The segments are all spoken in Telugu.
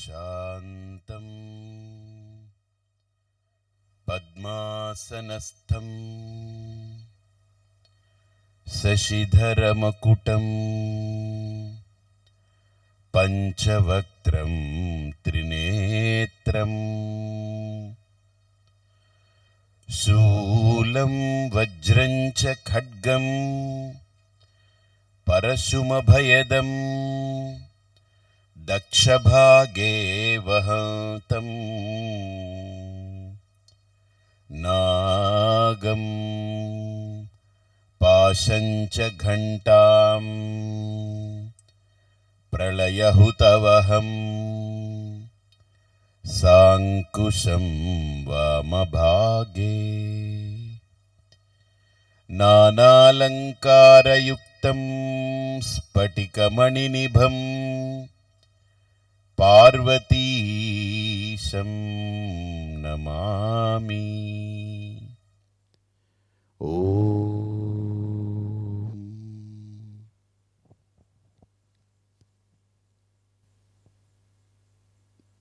शान्तं पद्मासनस्थं शशिधरमकुटं पञ्चवक्त्रं त्रिनेत्रं शूलं वज्रं च खड्गं परशुमभयदं दक्षभागे वहन्तं नागं पाशं च घण्टां प्रलयहुतवहं साङ्कुशं वामभागे नानालङ्कारयुक्तं स्फटिकमणिनिभं पार्वतीशं Namami.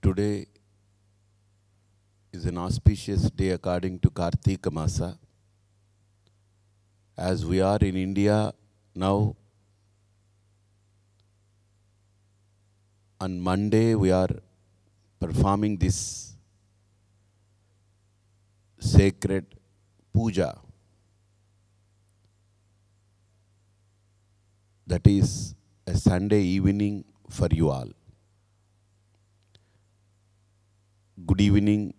Today is an auspicious day according to Kartika Masa. As we are in India now, on Monday we are performing this sacred puja. That is a Sunday evening for you all. Good evening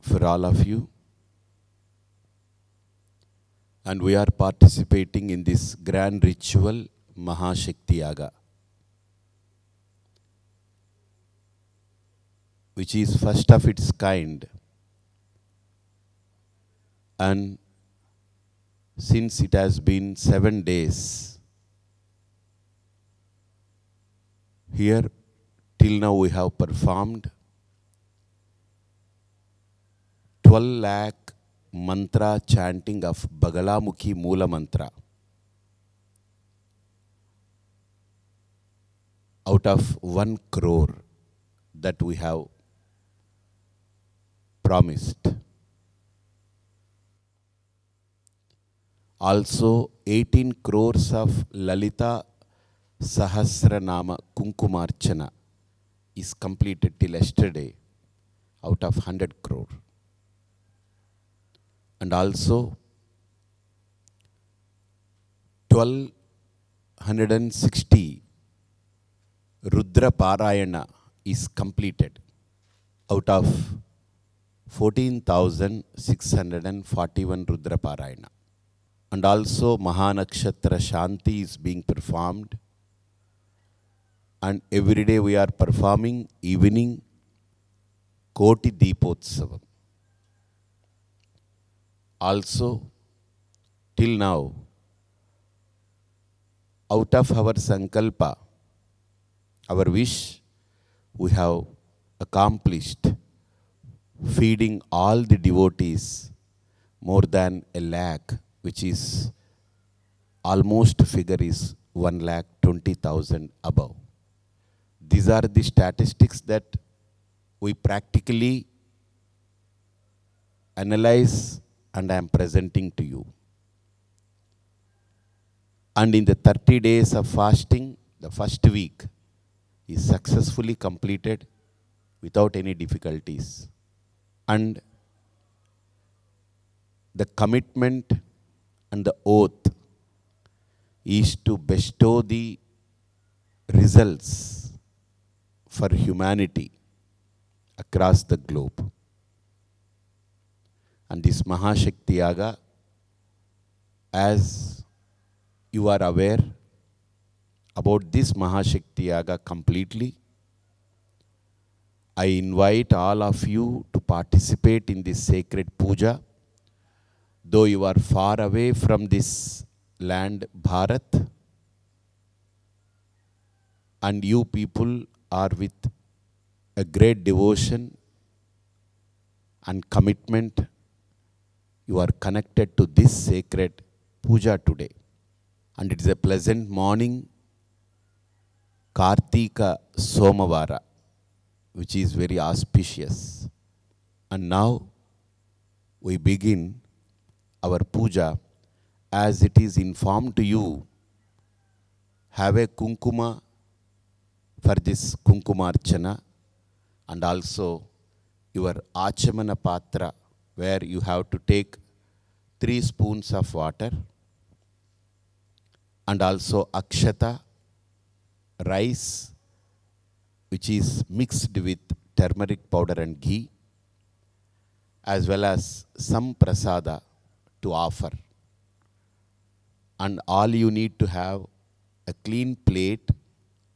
for all of you. And we are participating in this grand ritual, Mahashakti Yaga, which is first of its kind. And since it has been 7 days, here till now we have performed 12 lakh mantra chanting of Bagalamukhi Moola Mantra. Out of 1 crore that we have promised. Also 18 crores of Lalita Sahasranama Kunkumarchana is completed till yesterday out of 100 crore. And also 1260 Rudra Parayana is completed out of 14,641 Rudra Parayana. And also Mahanakshatra Shanti is being performed. And every day we are performing evening Koti Deepotsavam. Also, till now, out of our sankalpa, our wish, we have accomplished feeding all the devotees more than 1 lakh, which is almost figure is 1,20,000 above. These are the statistics that we practically analyze and I am presenting to you. And in the 30 days of fasting, the first week is successfully completed without any difficulties. And the commitment and the oath is to bestow the results for humanity across the globe. And this Mahashakti Yaga, as you are aware about this Mahashakti Yaga completely, I invite all of you to participate in this sacred puja. Though you are far away from this land, Bharat, and you people are with a great devotion and commitment, you are connected to this sacred puja today. And it is a pleasant morning, Kartika Somavara, which is very auspicious. And now we begin our puja as it is informed to you. Have a kunkuma for this kunkumarchana, and also your achamana patra, where you have to take 3 spoons of water, and also akshata, rice, which is mixed with turmeric powder and ghee, as well as some prasada to offer. And all you need to have a clean plate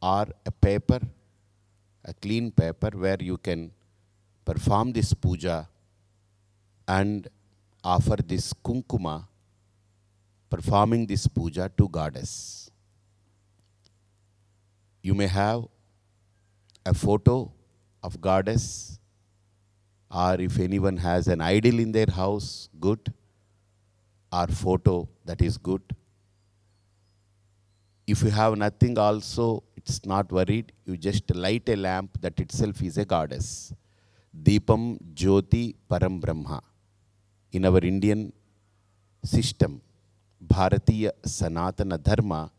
or a paper, a clean paper where you can perform this puja and offer this kunkuma, performing this puja to goddess. You may have a photo of goddess, or if anyone has an idol in their house, good, or photo, that is good. If you have nothing also, it's not worried. You just light a lamp, that itself is a goddess. Deepam Jyoti Param Brahma. In our Indian system, Bharatiya Sanatana Dharma,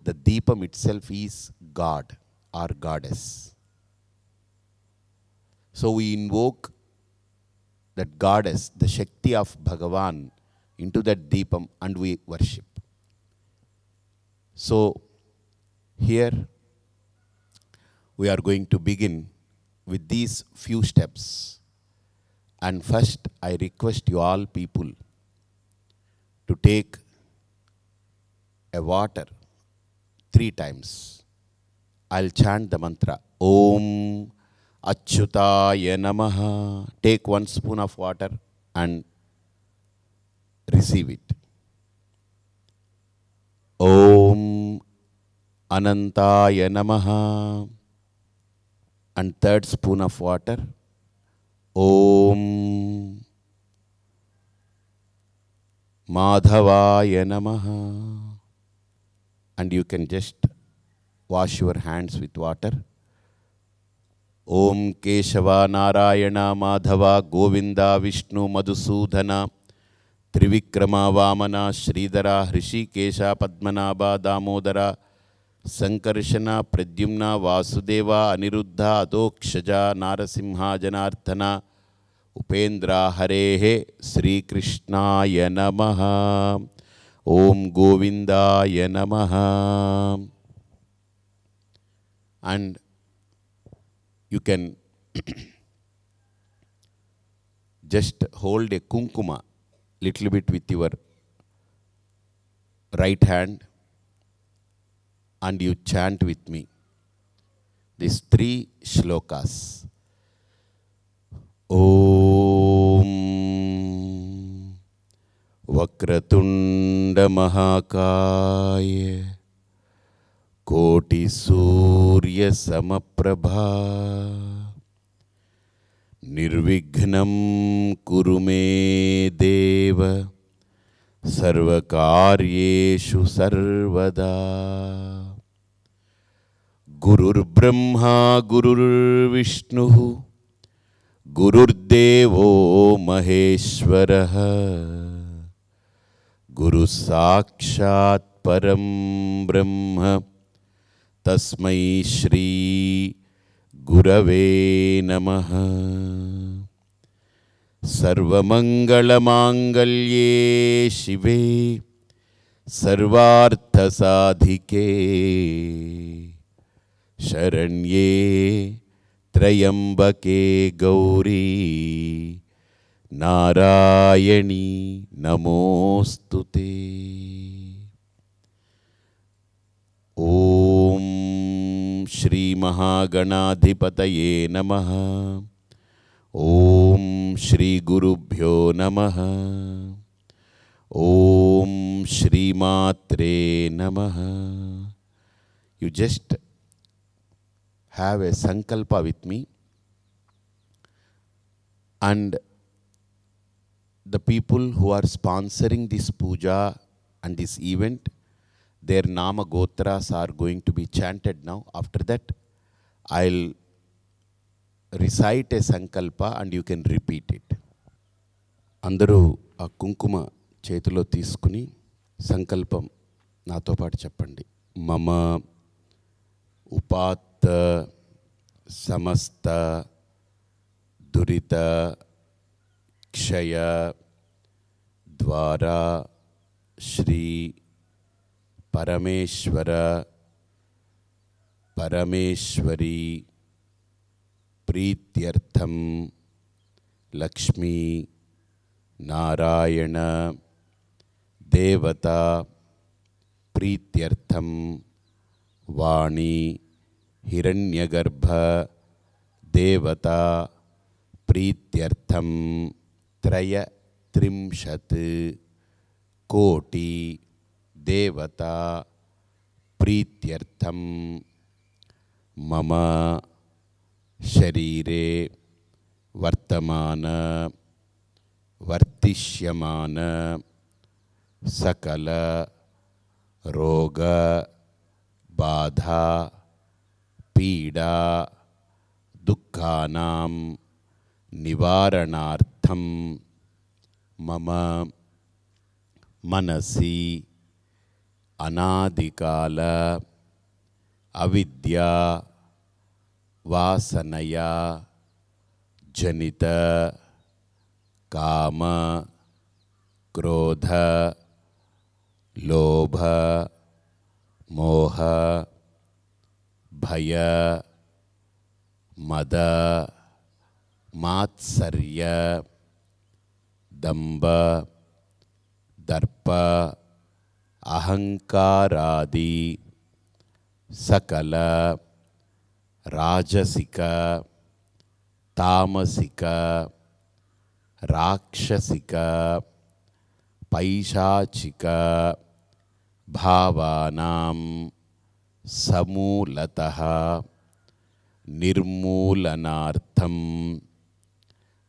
the Deepam itself is God or goddess. So we invoke that goddess, the Shakti of Bhagavan, into that Deepam and we worship. So here we are going to begin with these few steps. And first I request you all people to take a water 3 times. I'll chant the mantra. Om Achyutaya Namaha. Take 1 spoon of water and receive it. Om Anantaya Namaha. And 3rd spoon of water. Om Madhavaya Namaha. And you can just wash your hands with water. Om Keshava Narayana Madhava Govinda Vishnu Madhusudhana Trivikrama Vamana Sridhara Hrishikesha Padmanabha Damodara Sankarshana Pradyumna Vasudeva Aniruddha Adokshaja Narasimha Janarthana Upendra Harehe Sri Krishnaya Namaha. Om Govindaya Namaha. And you can just hold a kunkuma little bit with your right hand and you chant with me these 3 shlokas. Om Vakratunda Mahakaya Koti Surya Samaprabha Nirvignam Kurume Deva Sarvakaryeshu Sarvada. Gurur Brahma Gurur Vishnu Gurur Devo Maheshwaraha Guru Sakshat Param Brahma Tasmai Shri Gurave Namaha. Sarvamangala Mangalye Shive Sarvartha Sadhike Sharanye Trayambake Gauri Narayani Namostute. Om Shri Mahaganadhipataye Namaha. Om Shri Gurubhyo Namaha. Om Shri Matre Namaha. You just have a sankalpa with me, and the people who are sponsoring this puja and this event, their nama gotras are going to be chanted now. After that, I'll recite a sankalpa and you can repeat it. అందరూ ఆ కుంకుమ చేతిలో తీసుకుని సంకల్పం నాతో పాటు చెప్పండి. మమ ఉపాత్త సమస్త దురిత క్షయ ద్వారా శ్రీ పరమేశ్వర పరమేశ్వరి ప్రీత్యర్థం లక్ష్మీ నారాయణ దేవత ప్రీత్యర్థం వాణి హిరణ్యగర్భ దేవత ప్రీత్యర్థం త్రయత్రింశత్ కోటి దేవత ప్రీత్యర్థం మమ శరీరే వర్తమాన వర్తిష్యమాన సకల రోగ బాధ పీడా దుఃఖానాం నివారణార్థం మమ మనసి అనాదికాల అవిద్యా వాసనయా జనిత కామ క్రోధ లోభ మోహ భయ మద మాత్సర్య దంభ దర్ప అహంకారాది సకల రాజసిక తామసిక రాక్షసిక పైశాచిక భావానాం సమూలతః నిర్మూలనార్థం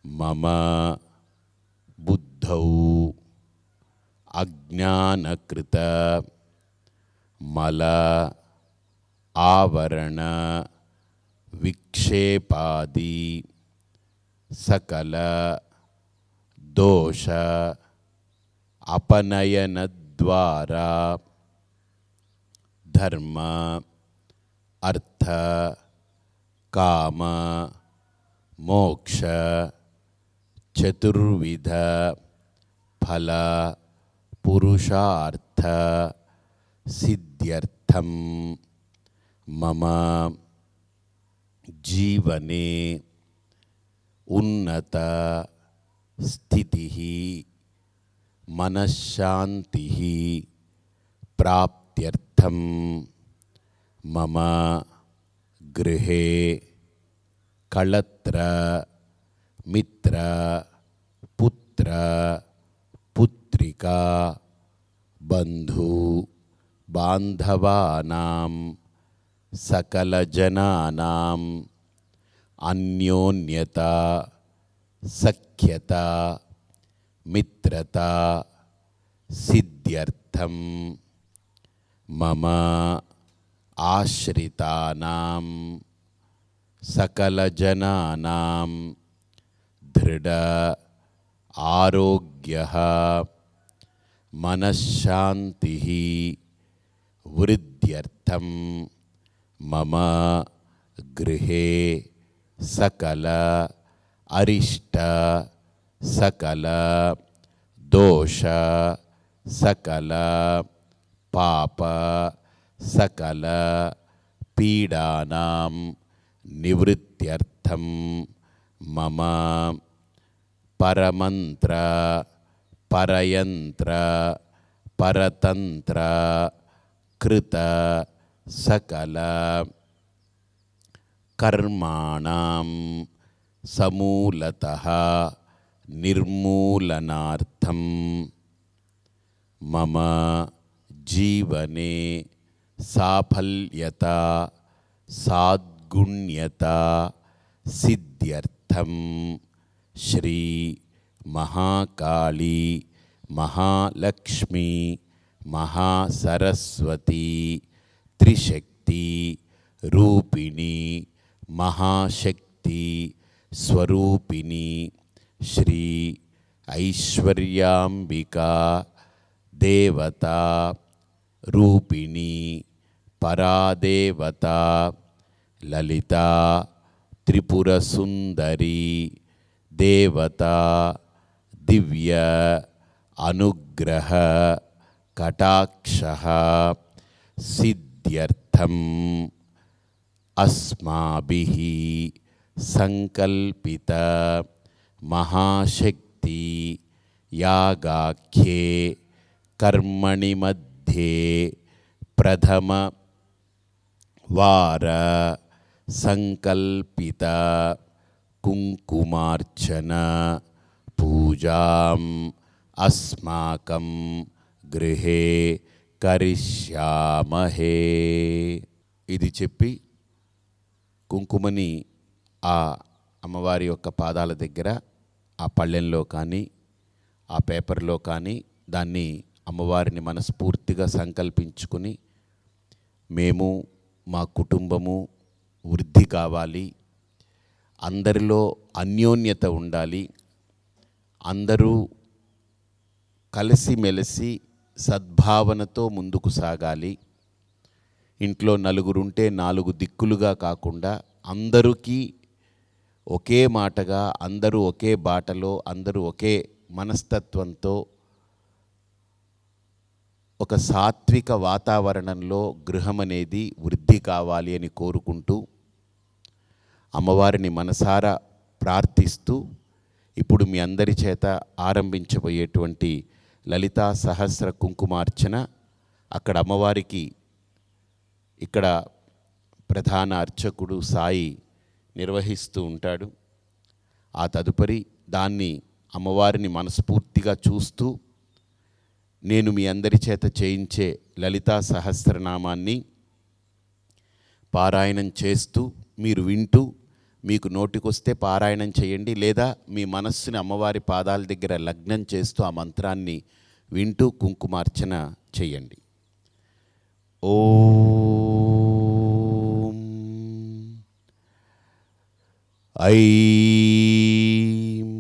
మమ బుద్ధౌ అజ్ఞానకృత మల ఆవరణ విక్షేపాది సకల దోష అపనయన ద్వారా ధర్మ అర్థ కామ మోక్ష చతుర్విధ ఫల పురుషార్థ సిద్ధ్యర్థం మమ జీవనే ఉన్నత స్థితి మనశ్శాంతి ప్రాప్త్యర్థం మమ గృహే కళత్ర మిత్ర పుత్ర పుత్రికా బంధు బాంధవానాం సకలజనానాం అన్యోన్యత సఖ్యత మిత్రత సిద్ధ్యర్థం మమ ఆశ్రితానాం సకలజనానాం దృఢ ఆరోగ్యః మనశ్శాంతిః వృద్ధ్యర్థం మమ గృహే సకల అరిష్ట సకల దోష సకల పాప సకల పీడానాం నివృత్త్యర్థం మమ పరమంత్ర పరయంత్ర పరతంత్ర కృత సకల కర్మాణం సమూలతః నిర్మూలనార్థం మమ జీవనే సాఫల్యత సాద్గుణ్యత సిద్ధ్యర్థం శ్రీ మహాకాళీ మహాలక్ష్మీ మహాసరస్వతి త్రిశక్తి రూపిణి మహాశక్తి శక్తి స్వరూపిణి శ్రీ ఐశ్వర్యాంబికా దేవత రూపిణి పరాదేవత లలిత త్రిపుర సుందరి దేవత దివ్య అనుగ్రహ కటాక్షః సిద్ధ్యర్థం అస్మాభిః సంకల్పిత మహాశక్తి యాగాఖ్యే కర్మణి మధ్యే ప్రథమ వార సంకల్పిత కుంకుమార్చన పూజాం అస్మాకం గృహే కరిష్యామహే. ఇది చెప్పి కుంకుమని ఆ అమ్మవారి యొక్క పాదాల దగ్గర ఆ పళ్ళెంలో కానీ ఆ పేపర్లో కానీ దాన్ని అమ్మవారిని మనస్ఫూర్తిగా సంకల్పించుకుని మేము మా కుటుంబము వృద్ధి కావాలి, అందరిలో అన్యోన్యత ఉండాలి, అందరూ కలిసిమెలిసి సద్భావనతో ముందుకు సాగాలి, ఇంట్లో నలుగురుంటే 4 దిక్కులుగా కాకుండా అందరికీ ఒకే మాటగా, అందరూ ఒకే బాటలో, అందరూ ఒకే మనస్తత్వంతో ఒక సాత్విక వాతావరణంలో గృహం అనేది వృద్ధి కావాలి అని కోరుకుంటూ అమ్మవారిని మనసారా ప్రార్థిస్తూ ఇప్పుడు మీ అందరి చేత ఆరంభించబోయేటువంటి లలితా సహస్ర కుంకుమార్చన అక్కడ అమ్మవారికి ఇక్కడ ప్రధాన అర్చకుడు సాయి నిర్వహిస్తూ ఉంటాడు. ఆ తదుపరి దాన్ని అమ్మవారిని మనస్ఫూర్తిగా చూస్తూ నేను మీ అందరి చేత చేయించే లలితా సహస్రనామాన్ని పారాయణం చేస్తూ మీరు వింటూ మీకు నోటికొస్తే పారాయణం చేయండి, లేదా మీ మనస్సుని అమ్మవారి పాదాల దగ్గర లగ్నం చేస్తూ ఆ మంత్రాన్ని వింటూ కుంకుమార్చన చేయండి. ఓం ఐం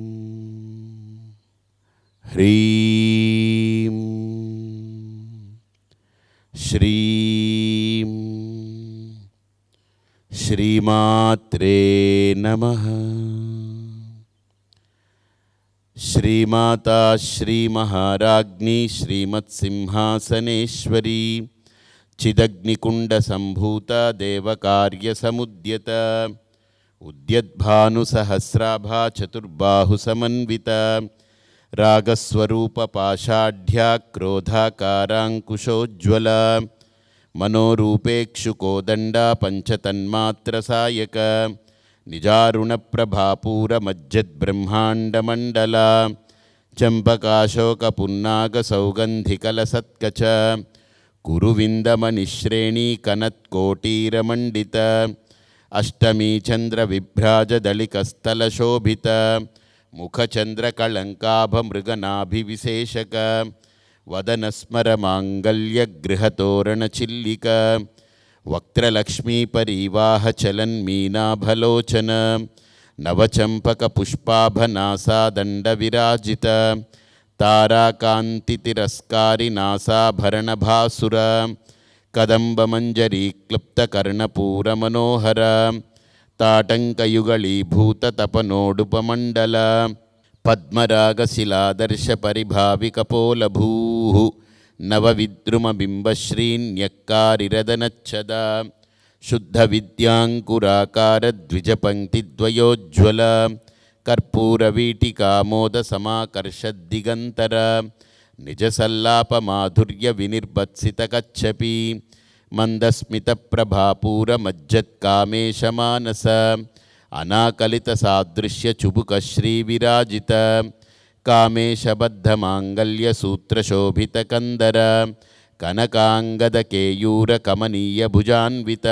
హ్రీం శ్రీం శ్రీమాత్రే నమః. శ్రీమాతా శ్రీమహారాజ్ఞి శ్రీమత్సింహాసనేశ్వరీ చిదగ్నికుండ సంభూత దేవకార్యసముద్యత ఉద్యద్భానుసహస్రాభా చతుర్బాహు సమన్విత రాగస్వరూప పాషాఢ్యా క్రోధాకారాంకుశోజ్వల మనోరూపేక్షుకోదండ పంచతన్మాత్ర సాయక నిజారుణ ప్రభాపూర మజ్జద్బ్రహ్మాండమండల చంపకాశోక పున్నాగ సౌగంధికల సత్కచ కురువిందమనిశ్రేణీ కనత్కోటీరమండిత అష్టమీ చంద్ర విభ్రాజ దళికస్థల శోభిత ముఖచంద్రకళంకాభ మృగనాభివిశేషక వదనస్మర మాంగళ్య గృహతోరణ చిల్లిక వక్త్రలక్ష్మీ పరీవాహ చలన్మీనాభలోచన నవచంపక పుష్పాభనాసాదండ విరాజిత తారాకాంతి తిరస్కారి నాసాభరణ భాసుర కదంబమంజరీ క్లుప్త కర్ణపూర మనోహర తాటంకయుగళీభూత తపనోడుపమండల పద్మరాగశిలాదర్శ పరిభావికపోలభూ నవవిద్రుమబింబశ్రీన్యక్కారిరదనచ్చద శుద్ధ విద్యాంకురాకార ద్విజపంక్తిద్వయోజ్వల కర్పూరవీటికామోద సమాకర్షద్దిగంతర నిజసల్లాప మాధుర్య వినిర్భత్సిత కచ్చపి మందస్మిత ప్రభాపూర మజ్జత్కామేశమానస అనాకలిత సాదృశ్య చుబుక శ్రీ విరాజిత కామేశబద్ధ మాంగళ్య సూత్రశోభిత కందర కనకాంగద కేయూర కమనీయ భుజాన్విత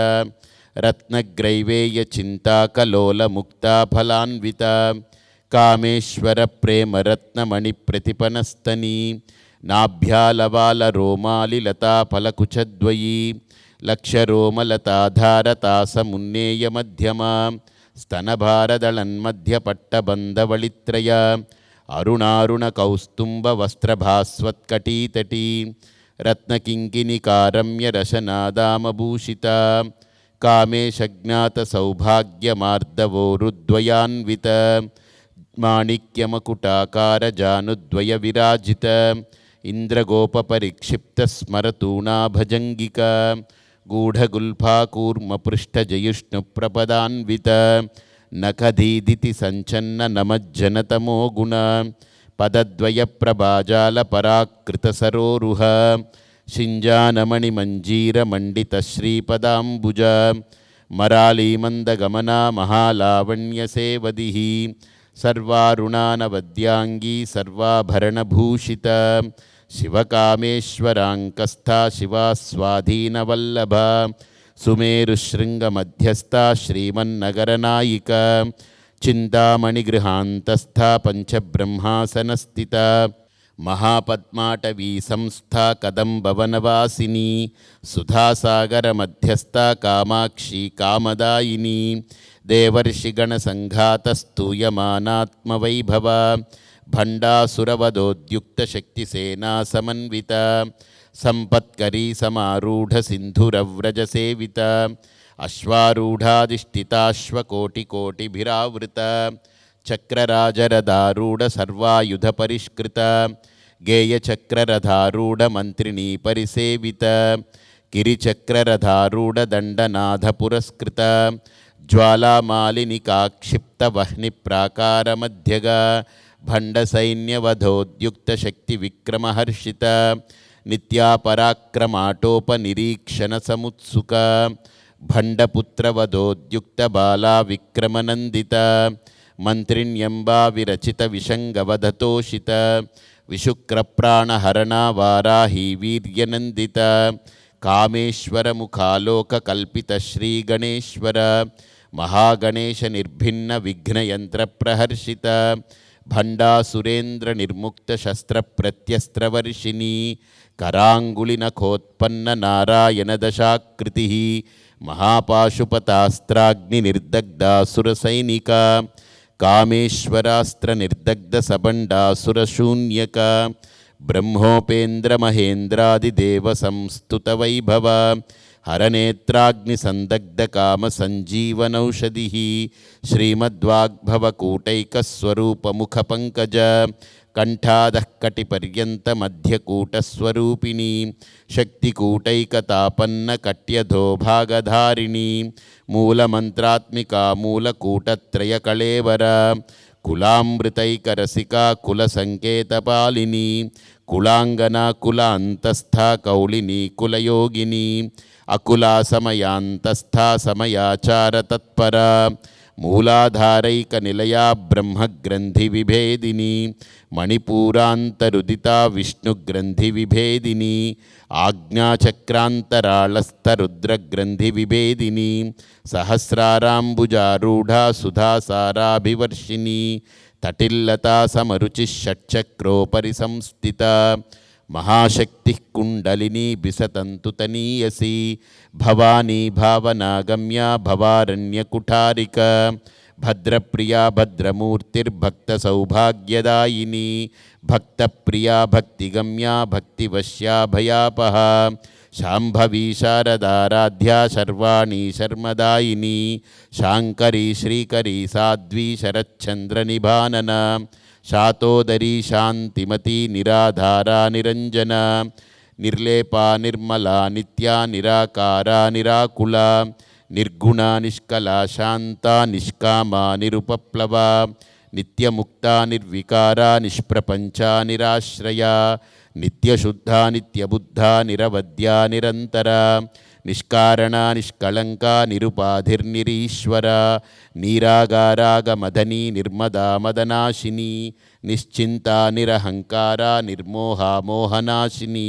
రత్నగ్రైవేయ చింతాకలోల ముక్తాఫలాన్విత కామేశ్వర ప్రేమరత్నమణి ప్రతిపనస్తని నాభ్యాలవాల రోమాలి లతాఫలకుచద్వయీ లక్షరోమలతాధారతాసమున్నేయ మధ్యమా स्तनभारदळन्मध्यपट्टबन्धवळित्रय अरुणारुणकौस्तुम्भवस्त्रभास्वत्कटीतटी रत्नकिङ्किणिकारम्यरशनादामभूषिता कामेशज्ञातसौभाग्यमार्दवोरुद्वयान्वित माणिक्यमकुटाकारजानुद्वयविराजित इन्द्रगोपपरिक्षिप्तस्मरतूणाभजङ्गिका गूढगुल्फाकूर्मपृष्ठजयुष्णुप्रपदान्वित नखदीदिति सञ्चन्न नमज्जनतमो गुण पदद्वयप्रभाजालपराकृतसरोरुह शिञ्जानमणिमञ्जीरमण्डितश्रीपदाम्बुज मरालीमन्दगमना महालावण्यसेवदिः सर्वारुणानवद्याङ्गी सर्वाभरणभूषिता शिवकामेश्वराङ्कस्था शिवा स्वाधीनवल्लभा सुमेरुशृङ्गमध्यस्था श्रीमन्नगरनायिका चिन्तामणिगृहान्तस्था पञ्चब्रह्मासनस्थिता महापद्माटवी संस्था कदम्बवनवासिनी सुधासागरमध्यस्था कामाक्षी कामदायिनी देवर्षिगणसङ्घातस्तूयमानात्मवैभवा भण्डासुरवधोद्युक्तशक्तिसेना समन्विता सम्पत्करी समारूढसिन्धुरव्रजसेविता अश्वारूढाधिष्ठिताश्वकोटिकोटिभिरावृता चक्रराजरधारूढसर्वायुधपरिष्कृता गेयचक्ररधारूढमन्त्रिणी परिसेविता गिरिचक्ररधारूढदण्डनाथपुरस्कृता ज्वालामालिनिकाक्षिप्तवह्निप्राकारमध्यगा भण्डसैन्यवधोद्युक्तशक्तिविक्रमहर्षिता नित्यापराक्रमाटोपनिरीक्षणसमुत्सुका भण्डपुत्रवधोद्युक्तबाला विक्रमनन्दिता मन्त्रिण्यम्बाविरचितविषङ्गवधतोषिता विशुक्रप्राणहरणा वाराही वीर्यनन्दिता कामेश्वरमुखालोककल्पितश्रीगणेश्वर महागणेशनिर्भिन्नविघ्नयन्त्रप्रहर्षिता भण्डासुरेन्द्रनिर्मुक्तशस्त्रप्रत्यस्त्रवर्षिणी कराङ्गुलिनखोत्पन्ननारायणदशाकृतिः महापाशुपतास्त्राग्निनिर्दग्धासुरसैनिका कामेश्वरास्त्रनिर्दग्धसबण्डासुरशून्यका ब्रह्मोपेन्द्रमहेन्द्रादिदेवसंस्तुतवैभव हरनेत्राग्निसन्दग्धकामसञ्जीवनौषधिः श्रीमद्वाग्भवकूटैकस्वरूपमुखपङ्कज कण्ठादः कटिपर्यन्तमध्यकूटस्वरूपिणी शक्तिकूटैकतापन्नकट्यधोभागधारिणी मूलमन्त्रात्मिका मूलकूटत्रयकळेवर कुलामृतैकरसिका कुलसङ्केतपालिनी कुलाङ्गना कुलान्तस्था कौलिनी कुलयोगिनी अकुला समयान्तस्था समयाचारतत्परा मूलाधारैकनिलया ब्रह्मग्रन्थिविभेदिनी मणिपूरान्तरुदिता विष्णुग्रन्थिविभेदिनी आज्ञाचक्रान्तराळस्थरुद्रग्रन्थिविभेदिनी सहस्राराम्बुजारूढा सुधासाराभिवर्षिणी तटिल्लता समरुचिः षट्चक्रोपरि संस्थिता महाशक्तिः कुण्डलिनी बिसतन्तुतनीयसी भवानी भावनागम्या भवारण्यकुठारिका भद्रप्रिया भद्रमूर्तिर्भक्तसौभाग्यदायिनी भक्तप्रिया भक्तिगम्या भक्तिवश्या भयापहा शाम्भवी शारदाराध्या शर्वाणी शर्मदायिनी शाङ्करी श्रीकरी साध्वी शरच्चन्द्रनिभानना शातोदरी शान्तिमती निराधारा निरञ्जना निर्लेपा निर्मला नित्या निराकारा निराकुला निर्गुणा निष्कला शान्ता निष्कामा निरुपप्लवा नित्यमुक्ता निर्विकारा निष्प्रपञ्चा निराश्रया नित्यशुद्धा नित्यबुद्धा निरवद्या निरन्तरा निष्कारणा निष्कलङ्का निरुपाधिर्निरीश्वरा नीरागारागमदनी निर्मदा मदनाशिनी निश्चिन्ता निरहङ्कारा निर्मोहा मोहनाशिनी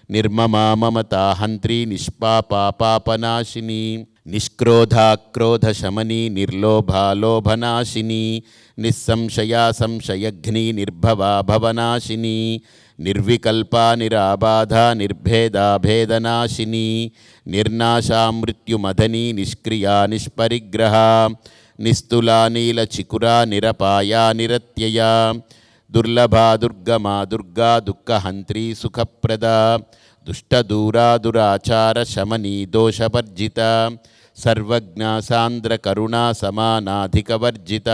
निर्ममा ममता हन्त्री निष्पापा पापनाशिनी निष्क्रोधा क्रोधशमनी निर्लोभा लोभनाशिनी निस्संशया संशयघ्नी निर्भवा भवनाशिनी निर्विकल्पा निराबाधा निर्भेदा भेदनाशिनी निर्नाशा मृत्युमदनी निष्क्रिया निष्परिग्रहा నిస్తులా నీల చికురా నిరపాయా నిరత్యయా దుర్లభా దుర్గమా దుర్గా దుఃఖహంత్రీ సుఖప్రదా దుష్టదూరా దురాచార శమనీ దోషవర్జిత సర్వజ్ఞా సాంద్ర కరుణా సమానాధికవర్జిత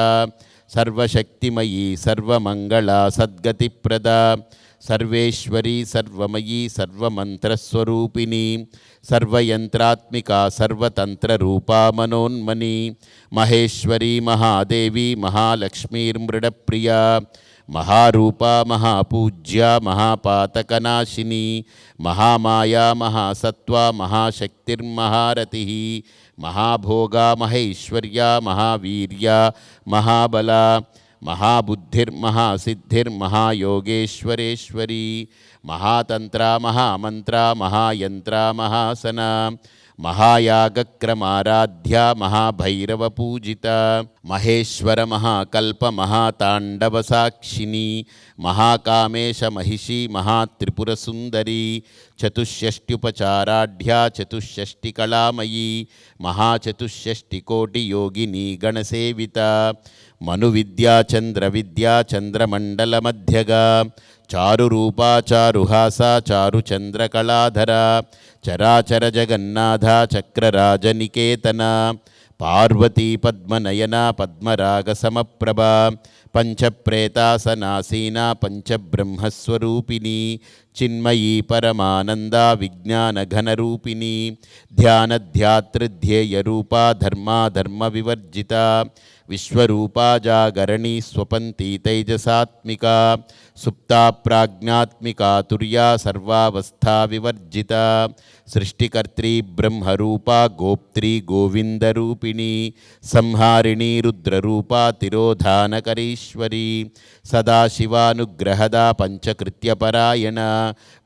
సర్వశక్తిమయీ సర్వమంగళా సద్గతిప్రదా సర్వేశ్వరీ సర్వమయీ సర్వమంత్రస్వరూపిణి సర్వయంత్రాత్మికా సర్వతంత్రరూపా మనోన్మని మహేశ్వరీ మహాదేవి మహాలక్ష్మీర్మృడప్రియా మహారూపా మహాపూజ్యా మహాపాతకనాశిని మహామాయా మహాసత్వా మహాశక్తిర్మహారతి మహాభోగా మహైశ్వర్యా మహావీర్యా మహాబలా మహాబుద్ధిర్మహాసిద్ధిర్మహాయోగేశ్వరేశ్వరీ మహాతంత్రా మహామంత్రా మహాయంత్రా మహాసనా మహాయాగక్రమారాధ్యా మహాభైరవపూజిత మహేశ్వర మహాకల్ప మహాతాండవసాక్షిణి మహాకామేశ మహిషి మహాత్రిపురసుందరి చతుష్షష్ట్యుపచారాఢ్యా చతుష్షష్టికళామయీ మహాచతుష్షష్టికోటియోగిని గణసేవిత మనువిద్యా చంద్రవిద్యా చంద్రమండలమధ్యగా చారురూపా చారుహాసా చారుచంద్రకళాధరా చరాచర జగన్నాథ చక్రరాజనికేతన పార్వతీ పద్మనయనా పద్మరాగసమప్రభా పంచప్రేతాసనాసీనా పంచబ్రహ్మస్వరూపిణి చిన్మయీ పరమానందా విజ్ఞానఘనరూపిణి ధ్యానధ్యాతృధ్యేయరూపా ధర్మాధర్మ వివర్జిత విశ్వరూపా జాగరణీ స్వపంతి తైజసాత్మికా సుప్తా ప్రాజ్ఞాత్మికా తుర్యా సర్వావస్థా వివర్జిత సృష్టికర్త్రీ బ్రహ్మరూపా గోప్త్రీ గోవిందరూపిణి సంహారిణీ రుద్రరూపా తిరోధానకరీశ్వరీ సదాశివానుగ్రహదా పంచకృత్యపరాయణ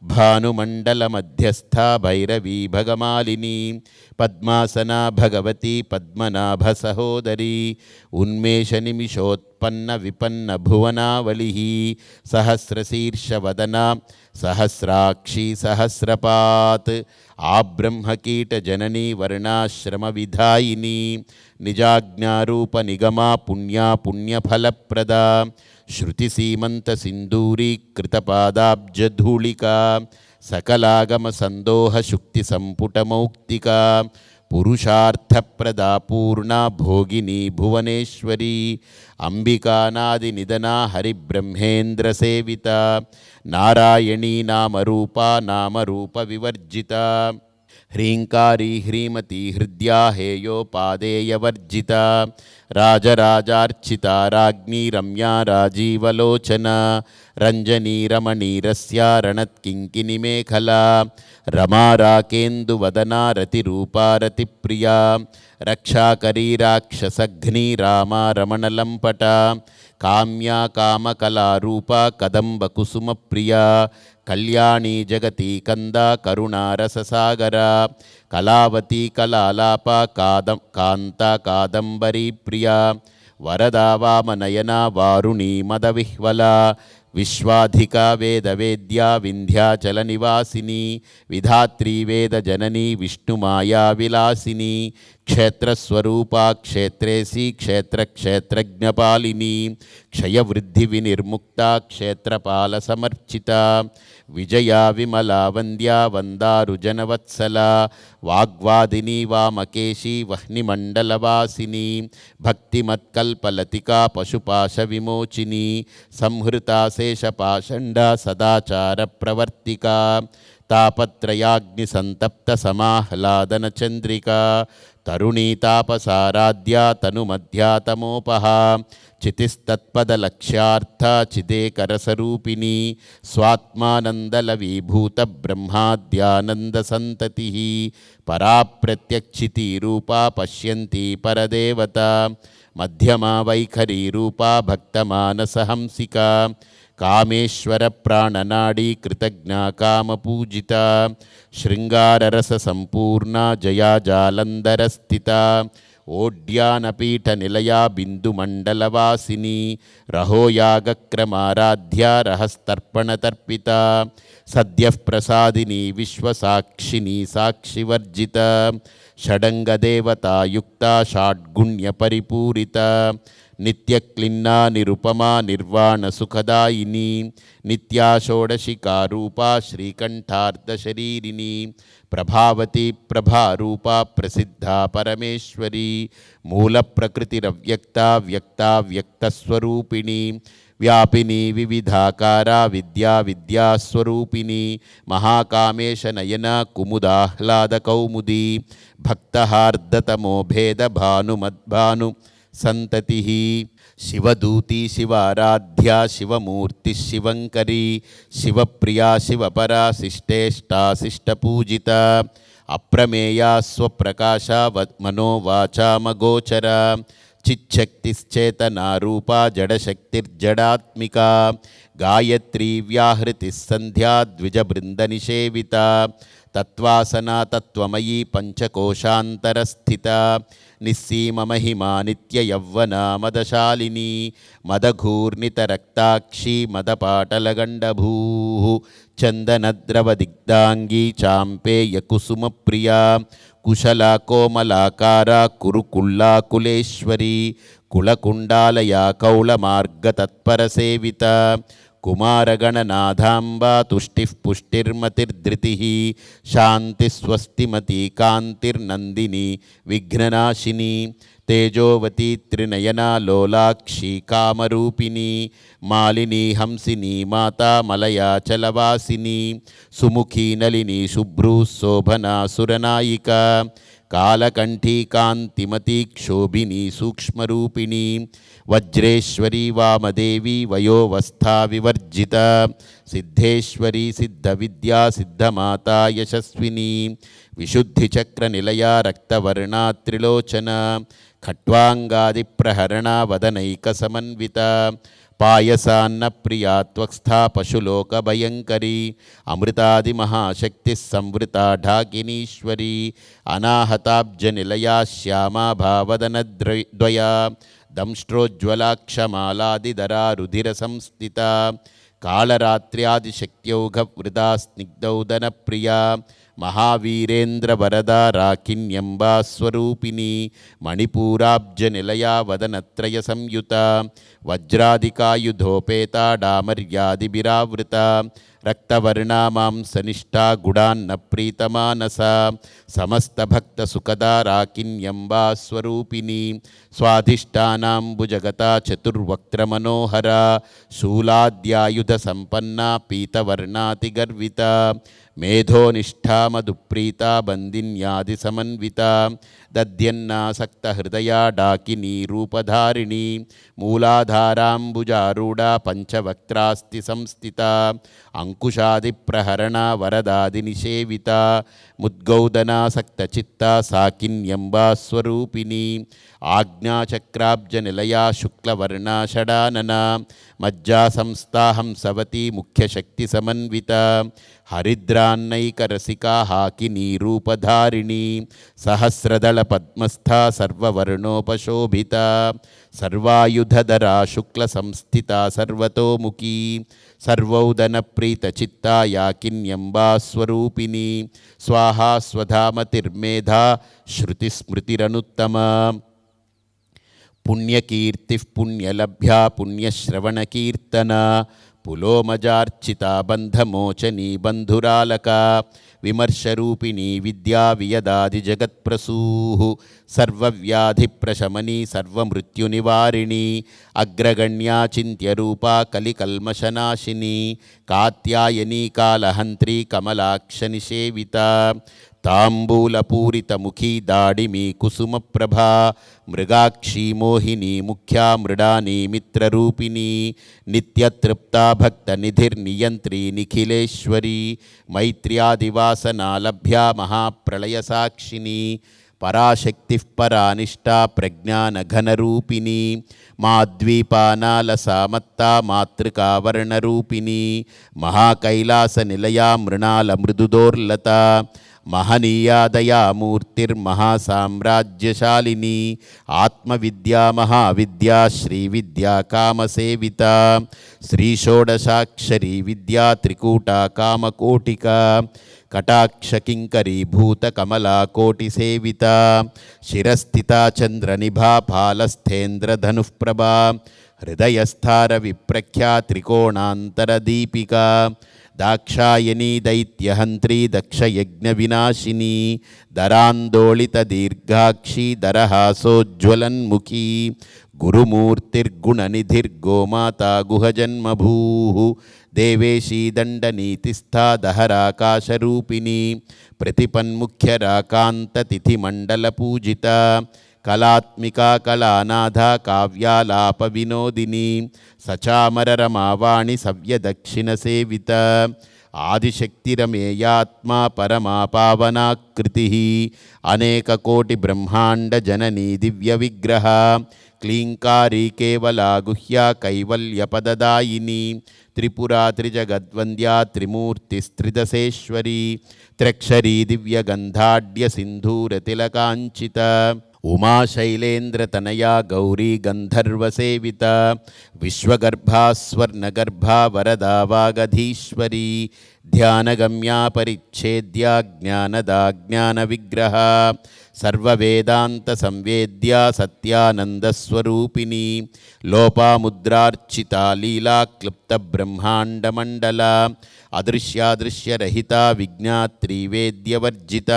భానుమండలమధ్యస్థ భైరవీ భగమాలిని పద్మాసనా భగవతి పద్మనాభ సహోదరి ఉన్మేషనిమిషోత్పన్న విపన్న భువనావళి సహస్రశీర్షవదనా సహస్రాక్షి సహస్రపాత్ ఆబ్రహ్మకీటజననీ వర్ణాశ్రమ విధాయిని నిజాజ్ఞారూప నిగమా పుణ్యా పుణ్యఫలప్రదా శృతిసీమంత సింధూరీకృతపాదాబ్జధూళికా సకలాగమ సందోహ శుక్తి సంపుటమౌక్తికా పురుషార్థప్రదా పూర్ణా భోగిని భువనేశ్వరీ అంబికానాది నిదనా హరిబ్రహ్మేంద్ర సేవిత నారాయణీ నామరూపా నామరూప వివర్జిత హ్రీంకారీ హ్రీమతి హృద్యా హేయోపాదేయవర్జిత రాజరాజార్చితా రాజ్ఞీ రమ్యా రాజీవలోచన రంజనీ రమణీరస్యా రణత్కింకిని మేఖలా రమా రాకేందువదనా రతిరూపా రతిప్రియా రక్షాకరీ రాక్షసఘ్నీ రామా రమణలంపట కామ్యా కామకళారూపా కదంబకుసుమప్రియా కళ్యాణీ జగతి కందా కరుణారససాగరా కళావతీ కళాలాపా కాంతా కాదంబరీ ప్రియా వరదా వామనయనా వారుణీ మదవిహ్వలా విశ్వాధికా వేదవేద్యా వింధ్యాచల నివాసిని విధాత్రీ వేదజననీ విష్ణుమాయా విలాసిని క్షేత్రస్వరూపా క్షేత్రేసి క్షేత్రజ్ఞపాలిని క్షయవృద్ధి వినిర్ముక్తా క్షేత్రపాల సమర్చిత విజయా విమలా వంద్యా వందారుజనవత్సలా వాగ్వాదిని వామకేశీ వహ్నిమండలవాసిని భక్తిమత్కల్పలతికా పశుపాశ విమోచిని సంహృతా శేషపాషండా సదాచార ప్రవర్తికా తాపత్రయాగ్ని సంతప్త సమాహ్లాదన చంద్రికా తరుణీ తాపసారాధ్యా తనుమధ్యాతమోపహా చితిస్తత్పదలక్ష్యార్థ చిదేకరసరూపిణి స్వాత్మానందలవీభూత బ్రహ్మాద్యానందసంతతి పరాప్రత్యక్షితీరూపా పశ్యంతి పరదేవత మధ్యమా వైఖరీ రూపా భక్తమానసహంసికా కామేశ్వర ప్రాణనాడీ కృతజ్ఞా కామపూజిత శృంగారరస సంపూర్ణ జయా జాలంధరస్థిత ఓడ్యానపీఠనిలయా బిందుమండలవాసిని రహోయాగక్రమారాధ్యా రహస్తర్పణతర్పిత సద్యః ప్రసాదిని విశ్వసాక్షిని సాక్షివర్జిత షడంగదేవతాయుక్త షాడ్గుణ్యపరిపూరిత నిత్యక్లిన్నా నిరుపమా నిర్వాణ సుఖదాయిని నిత్యా షోడశికారూపా శ్రీకంఠార్ధశరీరిణి ప్రభావతి ప్రభారూపా ప్రసిద్ధా పరమేశ్వరి మూల ప్రకృతిరవ్యక్త వ్యక్త వ్యక్తస్వరూపిణి వ్యాపిని వివిధాకారా విద్యా విద్యాస్వరూపిణి మహాకామేశ నయన కుముదాహ్లాద కౌముది భక్తహార్దతమో భేద భానుమద్భాను సంతతి శివదూతి శివారాధ్యా శివమూర్తి శివంకరీ శివప్రియా శివపరా శిష్టేష్టాశిష్టపూజిత అప్రమేయా స్వప్రకాశ మనోవాచామగోచర చిచ్చక్తిశ్చేతనారూపా జడశక్తిర్జడాత్మికా గాయత్రీ వ్యాహృతి సంధ్యా ద్విజబృందనిషేవిత తత్వాసనా తత్వమయీ పంచకోశాంతరస్థిత నిస్సీమమహిమా నిత్యయౌవనా మదశాలిని మదఘూర్ణితరక్తాక్షీ మదపాటలగండభూ చందనద్రవదిగ్ధాంగీ చాంపేయకుసుమప్రియా కుశలా కోమలాకారా కురుకుల్లాకులేశ్వరీ కులకుండాలయా కౌళమార్గతత్పరసేవిత కుమారగణనాథాంబా తుష్టిః పుష్టిర్మతిర్ధృతిః శాంతి స్వస్తిమతి కాంతిర్నందిని విఘ్ననాశిని తేజోవతి త్రినయనా లోలాక్షి కామరూపిణి మాలిని హంసిని మాతా మలయాచలవాసిని సుముఖీ నళిని శుభ్రూ శోభనా సురనాయిక కాలకంఠీ కాంతిమతి క్షోభిని సూక్ష్మరూపిణి వజ్రేశ్వరీ వామదేవి వయోవస్థా వివర్జిత సిద్ధేశ్వరీ సిద్ధవిద్యా సిద్ధమాతా యశస్విని విశుద్ధిచక్రనిలయా రక్తవర్ణా త్రిలోచన ఖట్వాంగాదిప్రహరణా వదనైకసమన్విత పాయసాన్నప్రియా త్వక్స్థా పశులోకభయంకరీ అమృతాదిమహాశక్తి సంవృతా ఢాకినీశ్వరీ అనాహతాబ్జనిలయా శ్యామా భావదనద్వయా దంష్ట్రోజ్వలాక్షమాలాదిధరా రుధిర సంస్థిత కాళరాత్ర్యాదిశక్త్యౌఘవృదా స్నిగ్ధౌదనప్రియా మహావీరేంద్రవరదా రాకిన్యంబా స్వరూపిణి మణిపూరాబ్జనిలయా వదనత్రయ సంయుత వజ్రాదికాయుధోపేతా డామర్యాదిభిరావృత రక్తవర్ణా మాంసనిష్టా గుడాన్న ప్రీతమానస సమస్తభక్తసుఖదా రాకిన్యంబా స్వరూపిణి స్వాధిష్టానాంబుజగతా చతుర్వక్త్రమనోహరా శూలాద్యాయుధ సంపన్నా పీతవర్ణాతిగర్విత మేధోనిష్ఠా మధుప్రీతా బందిన్యాది సమన్విత దద్యన్నాసక్తహృదయా డాకినీ రూపధారిణి మూలాధారాంబుజారూఢా పంచవక్త్రాస్తి సంస్థిత అంకుశాదిప్రహరణా వరదాది నిషేవిత ముద్గౌదనాసక్తచిత్తా సాకిన్యంబా స్వరూపిణి ఆజ్ఞాచక్రాబ్జనిలయా శుక్లవర్ణా షడాననా మజ్జా సంస్థాహంసవతి ముఖ్యశక్తి సమన్విత హరిద్రాన్నైకరసికా హాకినీ రూపధారిణి సహస్రదళ పద్మస్థా సర్వవర్ణోపశోభిత సర్వాయుధధరా శుక్ల సంస్థిత సర్వతోముఖీ సర్వౌదన ప్రీతచిత్తా యాకిన్యంబా స్వరూపిణి స్వాహా స్వధామతిర్మేధా శృతిస్మృతిరనుత్తమా పుణ్యకీర్తిః పుణ్యలభ్యా పుణ్యశ్రవణకీర్తన పులోమజార్చితా బంధమోచనీ బంధురాలకా విమర్శరూపిణీ విద్యా వియదాది జగత్ప్రసూః సర్వవ్యాధిప్రశమనీ సర్వమృత్యునివారిణీ అగ్రగణ్యా చింత్యరూపా కలికల్మషనాశినీ కాత్యాయనీ కాలహంత్రీ కమలాక్షనిషేవితా తాంబూలపూరితముఖీ దాడిమీ కుసుమప్రభా మృగాక్షీ మోహినీ ముఖ్యా మృడానీ మిత్రరూపిణీ నిత్యతృప్తా భక్తనిధిర్నియంత్రీ నిఖిలేశ్వరీ మైత్ర్యాదివాసనాలభ్యా మహాప్రళయసాక్షిణీ పరాశక్తిః పరానిష్టా ప్రజ్ఞానఘనరూపిణీ మాద్వీపానాలసామత్తా మాతృకావర్ణరూపిణీ మహాకైలాసనిలయా మృణాల మృదుదోర్లత మహనీయా దయామూర్తిర్మహాసామ్రాజ్యశాలిని ఆత్మవిద్యా మహావిద్యా శ్రీవిద్యా కామసేవిత శ్రీషోడశాక్షరీ విద్యా త్రికూటా కామకోటికా కటాక్షకింకరీభూత కమలాకోటి సేవిత శిరస్థితా చంద్రనిభా ఫాలస్థేంద్రధనుఃప్రభా హృదయస్థార విప్రఖ్యా త్రికోణాంతరదీపికా దాక్షాయణీ దైత్యహంత్రీ దక్షయజ్ఞ వినాశిని దరాందోళిత దీర్ఘాక్షి దరహాసోజ్వలన్ముఖీ గురుమూర్తిర్గుణనిధిర్గోమాతా గుహజన్మభూ దేవేశీ దండనీతిస్థా దహరాకాశరూపిణి ప్రతిపన్ముఖ్యరాకాంతతిథిమండలపూజిత కళాత్మికా కళానాథా కావ్యాలాప వినోదిని సచామరరమావాణి సవ్యదక్షిణ సేవిత ఆదిశక్తిరమేయాత్మా పరమా పావనాకృతి అనేకకోటి బ్రహ్మాండ జననీ దివ్య విగ్రహ క్లీంకారీ కేవలా గుహ్యా కైవల్యపదదాయిని త్రిపురా త్రిజగద్వంద్యా త్రిమూర్తిస్త్రిదశేశ్వరీ త్రక్షరీ దివ్యగంధాఢ్య సింధూరతిలకాంచిత ఉమాశైలేంద్రతనయా గౌరీ గంధర్వసేవిత విశ్వగర్భా స్వర్ణగర్భా వరదా వాగధీశ్వరీ ధ్యానగమ్యా పరిచ్ఛేద్యా జ్ఞానదా జ్ఞానవిగ్రహ సర్వవేదాంత సంవేద్యా సత్యానందస్వరూపిణి లోపాముద్రార్చితా లీలా క్లుప్త బ్రహ్మాండమండల అదృశ్యాదృశ్యరహిత విజ్ఞాత్రీ వేద్యవర్జిత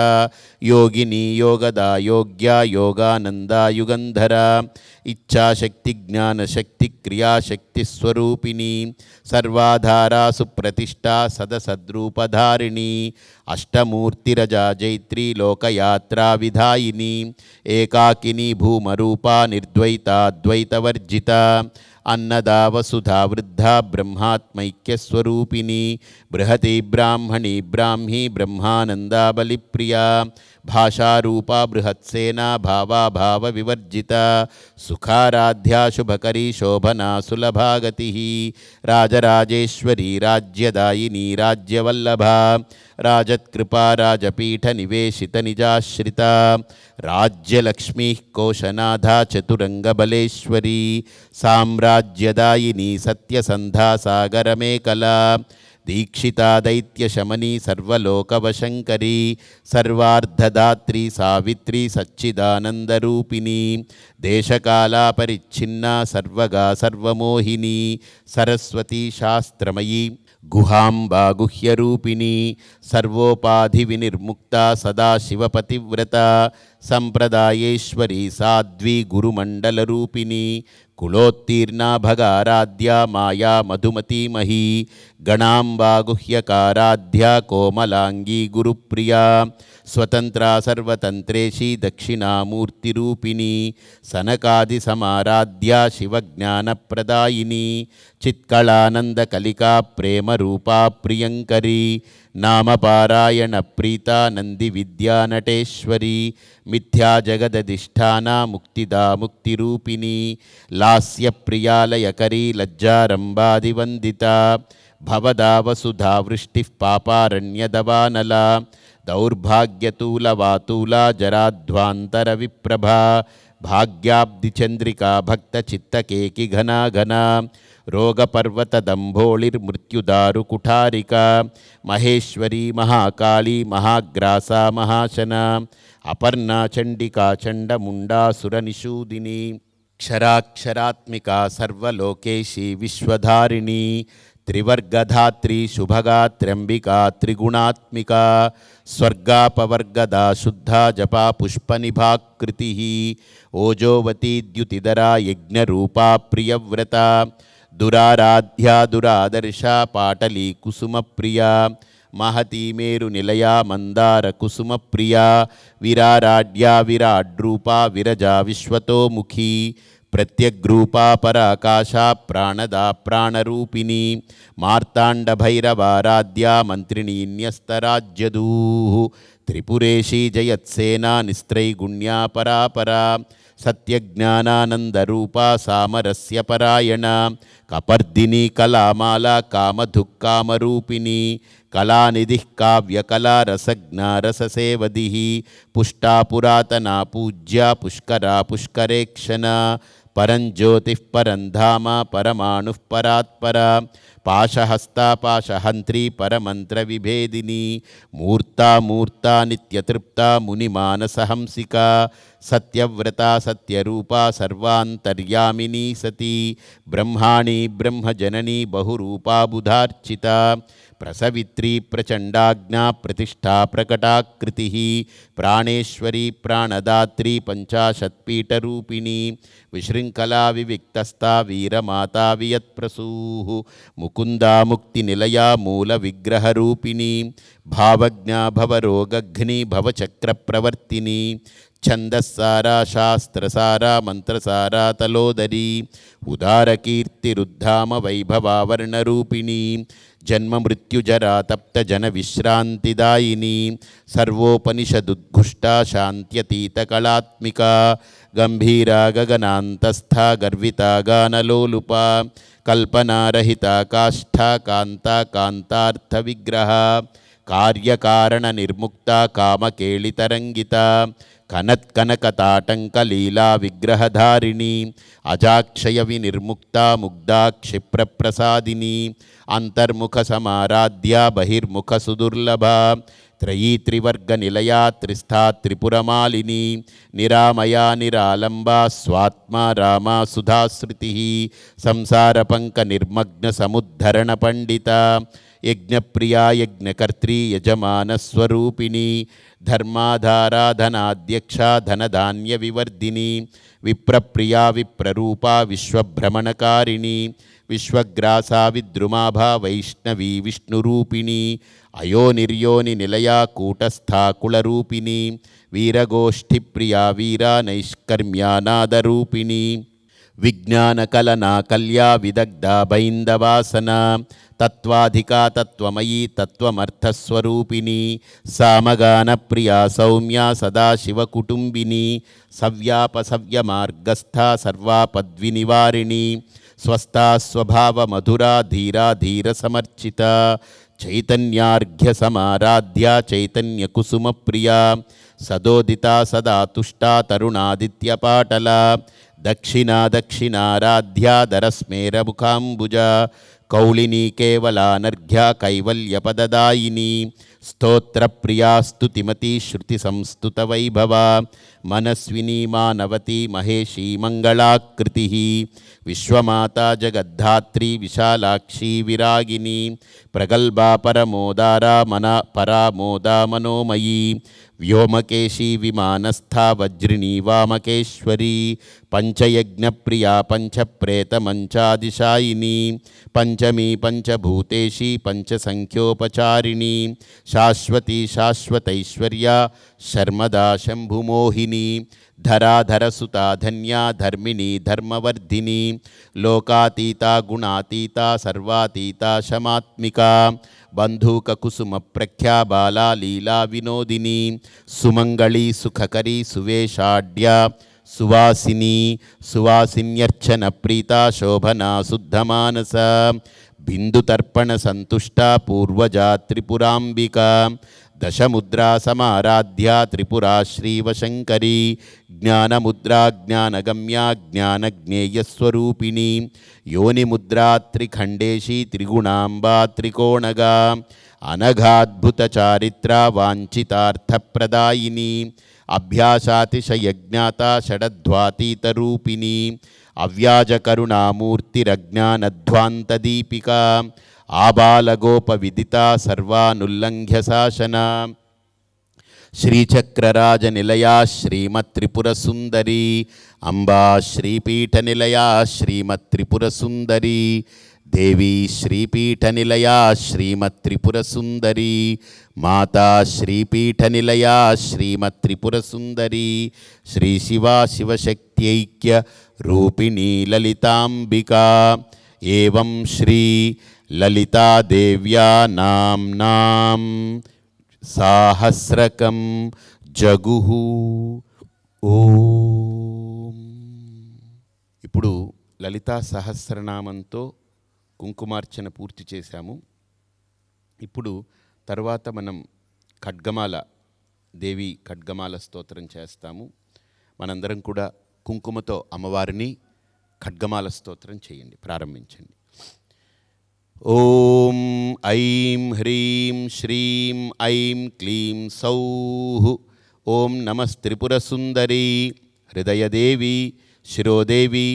యోగిని యోగదా యోగ్యా యోగానందా యుగంధర ఇచ్ఛాశక్తి జ్ఞానశక్తి క్రియాశక్తి స్వరూపిణి సర్వాధారా సుప్రతిష్టా సదసద్రూపధారిణి అష్టమూర్తిరజా జైత్రీ లోకయాత్రా విధాయిని ఏకాకిని భూమరూపా నిర్ద్వైతాద్వైతవర్జిత అన్నదా వసుధా వృద్ధా బ్రహ్మాత్మైక్యస్వరూపిణి బృహతి బ్రాహ్మణి బ్రాహ్మీ బ్రహ్మానందా బలిప్రియా భాషారూపా బృహత్సేనా భావాభావ వివర్జిత సుఖారాధ్యా శుభకరీ శోభనా సులభాగతి రాజరాజేశ్వరీ రాజ్యదాయిని రాజ్యవల్లభా రాజత్కృపా రాజపీఠ నివేశిత నిజాశ్రిత రాజ్యలక్ష్మీ కోశనాథా చతురంగబలేశ్వరీ సామ్రాజ్యదాయిని సత్యసంధా సాగరమేకలా దీక్షితా దైత్యశమనీ సర్వలోకవశంకరీ సర్వార్ధదాత్రీ సావిత్రీ సచ్చిదానందరూపిణి దేశకాలా పరిచ్ఛిన్నా సర్వగా సర్వమోహిని సరస్వతీ శాస్త్రమయీ గుహాంబా గుహ్యరూపిణి సర్వోపాధి వినిర్ముక్త సదాశివపతివ్రత సంప్రదాయేశ్వరీ సాధ్వీ గురుమండలరూపిణి కులోత్తీర్ణా భగారాధ్యా మాయా మధుమతీమహీ గణాంబా గుహ్యకారాధ్యా కోమలాంగీ గురుప్రియా స్వతంత్రా సర్వతంత్రేషీ దక్షిణామూర్తిరూపిణి సనకాది సమారాధ్యా శివజ్ఞానప్రదాయిని చిత్కళానందకలికా ప్రేమరూపా ప్రియంకరీ నామపారాయణ ప్రీతా నంది విద్యానటేశ్వరీ మిథ్యా జగదధిష్ఠానా ముక్తిదా ముక్తిరూపిణి లాస్యప్రియాలయకరీ లజ్జారంభాదివందిత భవదా వసుధా వృష్టిః పాపారణ్యదవానలా దౌర్భాగ్యతూలవాతూలా జరాధ్వాంతర విప్రభా భాగ్యాబ్దిచంద్రికా భక్తచిత్తకేకి ఘనా ఘనా రోగపర్వతదంభోళిర్మృత్యుదారు కుఠారిక మహేశ్వరీ మహాకాళీ మహాగ్రాసా మహాశన అపర్ణా చండికా చండముండాసురనిషూదిని క్షరాక్షరాత్మికా సర్వలోకేశీ విశ్వధారిణి త్రివర్గధాత్రీ శుభగా త్ర్యంబికా త్రిగుణాత్మికా స్వర్గాపవర్గదా శుద్ధా జపా పుష్పనిభాకృతి ఓజోవతీ ద్యుతిధరా యజ్ఞరూపా ప్రియవ్రత దురారాధ్యా దురాదర్శా పాటలీ కుసుమప్రియా మహతీ మేరు నిలయా మందార కుసుమప్రియా విరారాడ్యా విరాడ్రూపా విరజా విశ్వతోముఖీ ప్రత్యగ్రూపా పరాకాశా ప్రాణదా ప్రాణరూపిణి మార్తాండభైరవారాధ్యా మంత్రిణీన్యస్తరాజ్యదూ త్రిపురేషీ జయత్సేనా నిస్త్రైగుణ్యా పరాపరా సత్యజ్ఞానానందరూపా సామరస్య పరాయణ కపర్దిని కళామాలా కామధుక్కామరూపిణి కళానిధి కావ్యకళా రసజ్ఞా రససేవది పుష్టా పురాతనా పూజ్య పుష్కరా పుష్కరేక్షణ పరంజ్యోతిః పరంధామ పరమాణుః పరాత్పరా పాశహస్తా పాశహంత్రీ పరమంత్ర విభేదిని మూర్తా మూర్తా నిత్యతృప్తా మునిమానసహంసికా సత్యవ్రతా సత్యరూపా సర్వాంతర్యామినీ సతీ బ్రహ్మాణి బ్రహ్మజననీ బహురూపా బుధార్చితా ప్రసవిత్రీ ప్రచండాజ్ఞా ప్రతిష్టా ప్రకటాకృతి ప్రాణేశ్వరీ ప్రాణదాత్రీ పంచాశత్పీఠరూపిణీ విశృంఖలా వివిక్తస్థా వీరమాతా వియత్ప్రసూః ముకుందా ముక్తినిలయా మూల విగ్రహరూపిణీ భావజ్ఞా భవరోగఘ్ని భవచక్రప్రవర్తిని ఛందస్సారా శాస్త్రసారా మంత్రసారా తలోదరీ ఉదారకీర్తిరుద్ధామ వైభవావర్ణరూపిణీ జన్మమృత్యుజరా తప్త జన విశ్రాంతిదాయిని సర్వోపనిషదుద్ఘుష్టా శాంత్యతీత కళాత్మికా గంభీరా గగనాంతస్థా గర్వితా గానలోలుపా కల్పనారహితా కాష్ఠా కాంతా కాంతార్థ విగ్రహ కార్యకారణ నిర్ముక్త కామకేళితరంగిత కనత్కనకతాటంకలీలా విగ్రహధారిణి అజాక్షయ వినిర్ముక్త ముగ్ధా క్షిప్రప్రసాదిని అంతర్ముఖ సమారాధ్య బహిర్ముఖ సుదుర్లభ త్రయీ త్రివర్గ నిలయా త్రిస్థా త్రిపురమాలిని నిరామయా నిరాలంబా స్వాత్మా రామా సుధాశ్రుతి సంసారపంక నిర్మగ్న సముద్ధరణ పండిత యజ్ఞప్రియా యజ్ఞకర్త్రీ యజమానస్వరూపిణి ధర్మాధారాధనాధ్యక్షా ధనధాన్య వివర్ధిని విప్రప్రియా విప్రరూపా విశ్వభ్రమణకారిణి విశ్వగ్రాసా విద్రుమాభా వైష్ణవీ విష్ణురూపిణి అయోనిర్యోని నిలయా కూటస్థా కులరూపిణి వీరగోష్ఠిప్రియా వీరా నైష్కర్మ్యానాదరూపిణి విజ్ఞానకలనా కల్యా విదగ్ధా బైందవాసన తత్వాధికా తత్వమయీ తత్వమర్థస్వరూపిణి సామగానప్రియా సౌమ్యా సదాశివకుటుంబిని సవ్యాపసవ్యమార్గస్థా సర్వాపద్వినివారిణి స్వస్థా స్వభావమధురా ధీరా ధీరసమర్చిత చైతన్యార్ఘ్య సమారాధ్య చైతన్యకుసుమప్రియా సదోదితా సదా తుష్టా తరుణాదిత్యపాటల దక్షిణా దక్షిణారాధ్యా దరస్మేరముఖాంబుజ కౌళినీ కేవలానర్ఘ్య కైవల్యపదదాయిని స్తోత్రప్రియా స్తుతిమతి శృతి సంస్తుత వైభవ మనస్వినీ మానవతి మహేషీ మంగళాకృతి విశ్వమాతా జగద్ధాత్రీ విశాలాక్షీ విరాగిని ప్రగల్భా పరమోదారా మన పరామోదా మనోమయీ వ్యోమకేశీ విమానస్థా వజ్రిణీ వామకేశ్వరీ పంచయజ్ఞప్రియా పంచప్రేతమంచాదిశాయిని పంచమీ పంచభూతేషీ పంచసంఖ్యోపచారిణి శాశ్వతీ శాశ్వతైశ్వర్యా శర్మదా శంభుమోహిని ధరాధరసుతా ధన్యా ధర్మిణీ ధర్మవర్ధిని లోకాతీతా గుణాతీతా సర్వాతీతా శమాత్మికా బంధూకకుసుమ ప్రఖ్యా బాలా లీలా వినోదిని సుమంగళీ సుఖకరీ సువేషాఢ్యా సువాసిని సువాసిన్యర్చన ప్రీతా శోభనా శుద్ధమానస బిందుతర్పణ సంతుష్టా పూర్వజా త్రిపురాంబికా దశముద్రా సమారాధ్యా త్రిపురా శ్రీవశంకరీ జ్ఞానముద్రా జ్ఞానగమ్యా జ్ఞానజ్ఞేయస్వరూపిణి యోనిముద్రా త్రిఖండేశీ త్రిగుణాంబా త్రికోణగా అనఘాద్భుత చారిత్రా వాంఛితార్థప్రదాయిని అభ్యాసాతిశయజ్ఞాతా షడధ్వాతీతరూపిణి అవ్యాజకరుణామూర్తిరజ్ఞానధ్వాంతదీపికా ఆబాలగోపవిదితా సర్వానుల్లంఘ్య శాసన శ్రీచక్రరాజనిలయా శ్రీమత్త్రిపురసుందరీ అంబా శ్రీపీఠనిలయా శ్రీమత్త్రిపురసుందరీ దేవీ శ్రీపీఠనిలయా శ్రీమత్త్రిపురసుందరీ మాతా శ్రీపీఠనిలయా శ్రీమత్త్రిపురసుందరీ శ్రీశివా శివశక్త్యైక్య రూపిణీ లలితాంబికా ఏవం శ్రీ లలితాదేవ్యా నామ్నాం సాహస్రకం జగుః ఓం ఇప్పుడు లలితా సహస్రనామంతో కుంకుమార్చన పూర్తి చేశాము. ఇప్పుడు తర్వాత మనం ఖడ్గమాల, దేవి ఖడ్గమాల స్తోత్రం చేస్తాము. మనందరం కూడా కుంకుమతో అమ్మవారిని ఖడ్గమాల స్తోత్రం చేయండి, ప్రారంభించండి. ఓం ఐం హ్రీం శ్రీం ఐం క్లీం సౌః. ఓం నమస్త్రిపురసుందరీ హృదయదేవి శిరోదేవి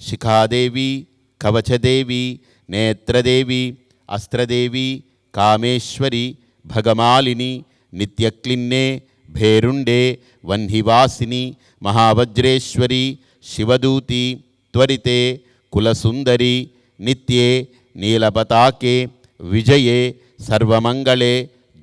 శిఖాదేవి కవచదేవి నేత్రదేవి అస్త్రదేవి కామేశ్వరి భగమాలిని నిత్యక్లిన్నే భేరుండే వహ్నివాసిని మహావజ్రేశ్వరి శివదూతి త్వరితే కులసుందరి నిత్యే నీలపతాకే విజయే సర్వమంగళే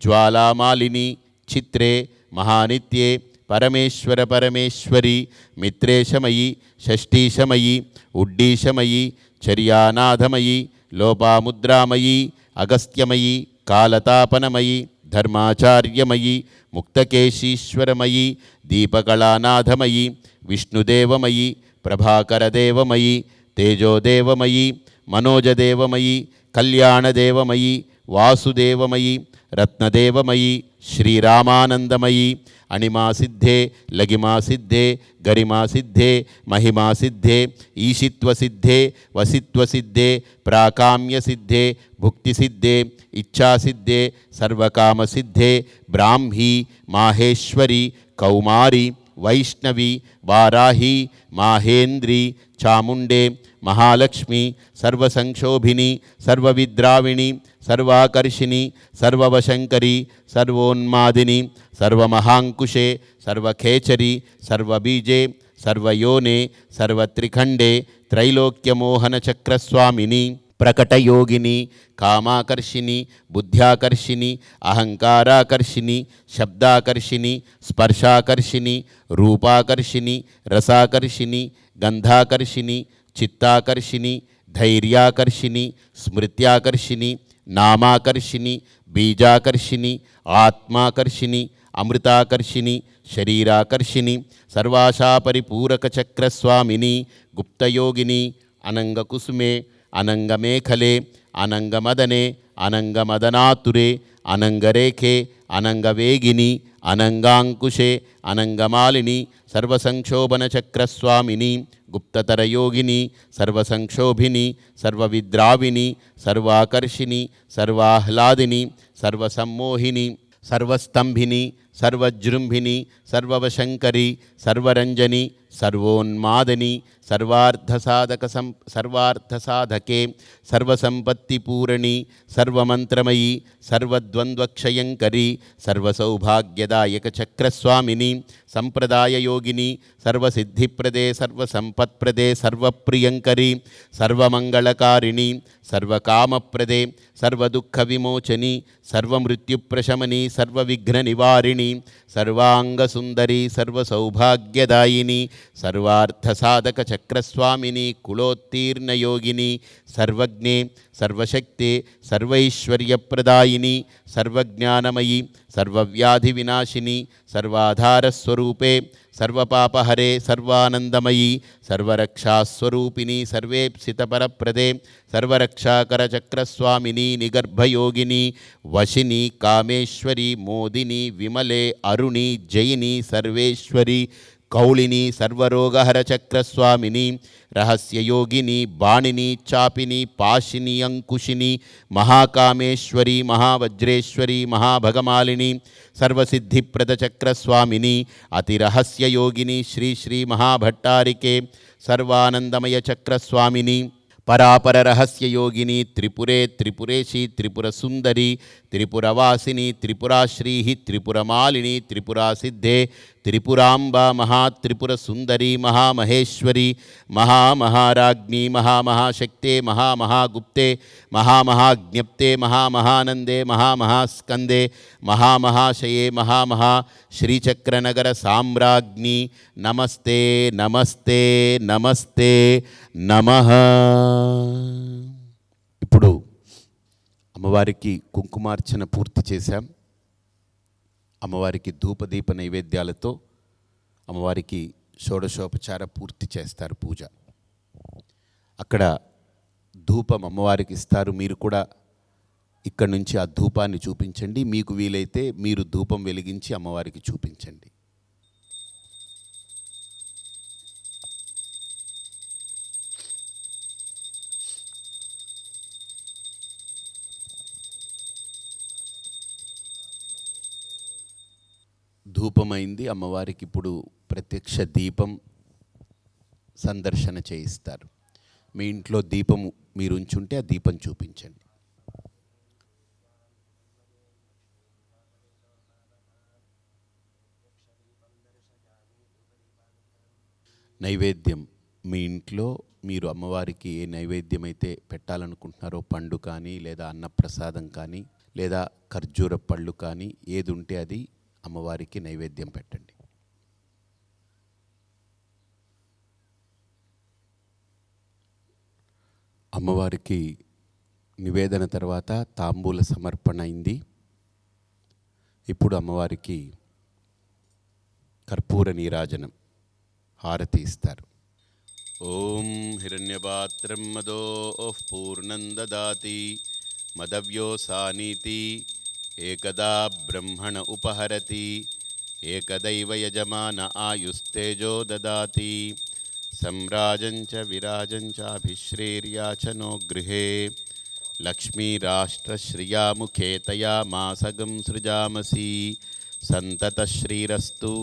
జ్వాలామాలిని చిత్రే మహానిత్యే పరమేశ్వర పరమేశ్వరి మిత్రేశమయి షష్ఠీశమయి ఉడ్డీశమయి చర్యానాథమయి లోపాముద్రామయి అగస్త్యమయి కాలతాపనమయి ధర్మాచార్యమయి ముక్తకేశీశ్వరమయి దీపకళానాథమయి విష్ణుదేవమయి ప్రభాకరదేవమయి తేజోదేవమయి మనోజదేవమయి కళ్యాణదేవమయి వాసుదేవమయి రత్నదేవమయి శ్రీరామానందమయి అణిమాసిద్ధే లగిమాసిద్ధే గరిమాసిద్ధే మహిమాసిద్ధే ఈశిత్వసిద్ధే వసిత్వసిద్ధే ప్రాకామ్యసిద్ధే భుక్తిసిద్ధే ఇచ్ఛాసిద్ధే సర్వకామసిద్ధే బ్రాహ్మీ మాహేశ్వరి కౌమారి వైష్ణవి వారాహి మాహేంద్రి చాముండే మహాలక్ష్మి సర్వసంక్షోభిని సర్వవిద్రావిణి సర్వాకర్షిణి సర్వవశంకరి సర్వోన్మాదిని సర్వమహాంకుశే సర్వఖేచరి సర్వబీజే సర్వయోనే సర్వత్రిఖండే త్రైలోక్యమోహనచక్రస్వామిని ప్రకటయోగిని కామాకర్షిణి బుద్ధ్యాకర్షిణి అహంకారాకర్షిణి శబ్దాకర్షిణి స్పర్శాకర్షిణి రూపాకర్షిణి రసాకర్షిణి గంధాకర్షిణి చిత్తాకర్షిణి ధైర్యాకర్షిణి స్మృత్యాకర్షిణి నామాకర్షిణి బీజాకర్షిణి ఆత్మాకర్షిణి అమృతాకర్షిణి శరీరాకర్షిణి సర్వాశాపరిపూరకచక్రస్వామిని గుప్తయోగిని అనంగకుసుమే అనంగమేఖలే అనంగమదనే అనంగమదనాతురే అనంగరేఖే అనంగవేగిని అనంగాంకుశే అనంగమాలిని సర్వసంక్షోభనచక్రస్వామిని గుప్తతరయోగిని సర్వసంక్షోభిని సర్వవిద్రావిని సర్వాకర్షిణి సర్వాహ్లాదిని సర్వసమ్మోహిని సర్వస్తంభిని సర్వజృంభిని సర్వవశంకరి సర్వరంజని సర్వోన్మాదని సర్వార్థసాధకే సర్వసంపత్తిపూరణి సర్వమంత్రమయి సర్వద్వంద్వక్షయంకరి సర్వసౌభాగ్యదాయక చక్రస్వామిని సంప్రదాయయోగిని సర్వసిద్ధిప్రదే సర్వసంపత్ప్రదే సర్వప్రియంకరి సర్వమంగళకారిణి సర్వకామప్రదే సర్వదుఃఖవిమోచని సర్వమృత్యుప్రశమని సర్వవిఘ్ననివారిణి సర్వాంగసుందరి సర్వసౌభాగ్యదాయిని సర్వార్థసాధక చక్రస్వామిని కులోత్తీర్ణయోగిని సర్వజ్ఞే సర్వశక్తే సర్వైశ్వర్యప్రదాయిని సర్వజ్ఞానమయి సర్వవ్యాధివినాశిని సర్వాధారస్వరూపే సర్వపాపహరే సర్వానందమయి సర్వరక్షాస్వరూపిణి సర్వేప్సితపరప్రదే సర్వరక్షాకరచక్రస్వామిని నిగర్భయోగిని వశిని కామేశ్వరి మోదిని విమలే అరుణి జయిని సర్వేశ్వరి కౌళిని సర్వరోగహర చక్రస్వామిని రహస్యయోగిని బాణిని చాపిని పాశిని అంకుశిని మహాకామేశ్వరి మహావజ్రేశ్వరి మహాభగమాలిని సర్వసిద్ధిప్రద చక్రస్వామిని అతిరహస్యయోగిని శ్రీ శ్రీ మహాభట్టారికే సర్వానందమయ చక్రస్వామిని పరాపర రహస్యయోగిని త్రిపురే త్రిపురేశి త్రిపురసుందరి త్రిపురవాసిని త్రిపురాశ్రీ త్రిపురమాలిని త్రిపురాసిద్ధే త్రిపురాంబ మహాత్రిపురసుందరి మహామహేశ్వరి మహామహారాజ్ఞి మహామహాశక్తే మహామహాగుప్తే మహామహాజ్ఞప్తే మహామహానందే మహామహాస్కందే మహామహాశయే మహామహా శ్రీచక్రనగర సామ్రాజ్ఞి నమస్తే నమస్తే నమస్తే నమః. ఇప్పుడు అమ్మవారికి కుంకుమార్చన పూర్తి చేశాం. అమ్మవారికి ధూపదీప నైవేద్యాలతో అమ్మవారికి షోడశోపచార పూర్తి చేస్తారు పూజ. అక్కడ ధూపం అమ్మవారికి ఇస్తారు. మీరు కూడా ఇక్కడ నుంచి ఆ ధూపాన్ని చూపించండి. మీకు వీలైతే మీరు ధూపం వెలిగించి అమ్మవారికి చూపించండి. ధూపమైంది. అమ్మవారికి ఇప్పుడు ప్రత్యక్ష దీపం సందర్శన చేయిస్తారు. మీ ఇంట్లో దీపం మీరు ఉంచుంటే ఆ దీపం చూపించండి. నైవేద్యం మీ ఇంట్లో మీరు అమ్మవారికి ఏ నైవేద్యం అయితే పెట్టాలనుకుంటున్నారో, పండు కానీ లేదా అన్నప్రసాదం కానీ లేదా ఖర్జూర పళ్ళు కానీ ఏది ఉంటే అది అమ్మవారికి నైవేద్యం పెట్టండి. అమ్మవారికి నివేదన తర్వాత తాంబూల సమర్పణ అయింది. ఇప్పుడు అమ్మవారికి కర్పూర నీరాజనం హారతి ఇస్తారు. ఓం హిరణ్యపాత్రం మదోః పూర్ణం దదాతి మదవ్యోసానీతి ఏకదా బ్రహ్మణ ఉపహరతి ఏకదైవ యజమాన ఆయుస్తేజో దదాతి సమ్రాజంచ విరాజంచాభిశ్రేర్యాచనో గృహే లక్ష్మీరాష్ట్రశ్రియాముఖే తయా మాసగం సృజామసి సంతతశ్రీరస్తు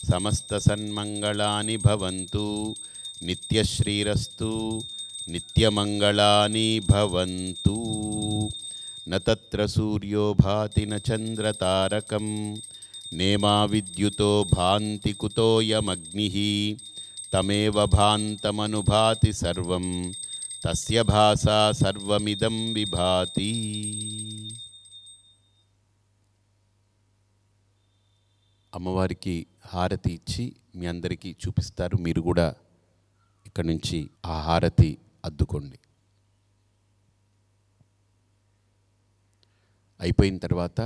సమస్తసన్మంగళాని భవంతు నిత్యశ్రీరస్తు నిత్యమంగళాని భవంతు. న తత్ర సూర్యో భాతి న చంద్రతారకం నేమా విద్యుతో భాంతి కుతోయమగ్నిః తమేవ భాంతమనుభాతి సర్వం తస్య భాసా సర్వమిదం విభాతి. అమ్మవారికి హారతి ఇచ్చి మీ అందరికీ చూపిస్తారు. మీరు కూడా ఇక్కడ నుంచి ఆ హారతి అద్దుకోండి. అయిపోయిన తర్వాత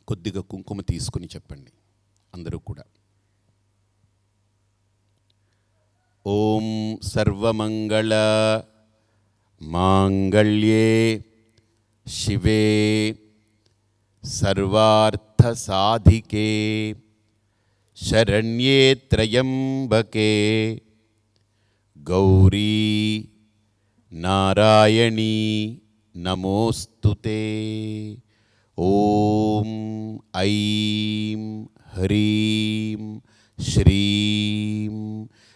కొద్దిగా కుంకుమ తీసుకుని చెప్పండి అందరూ కూడా. ఓం సర్వమంగళ మాంగళ్యే శివే సర్వార్థ సాధికే శరణ్యే త్రయంబకే గౌరీ నారాయణీ నమోస్తుతే. ఓం ఐం హ్రీం శ్రీం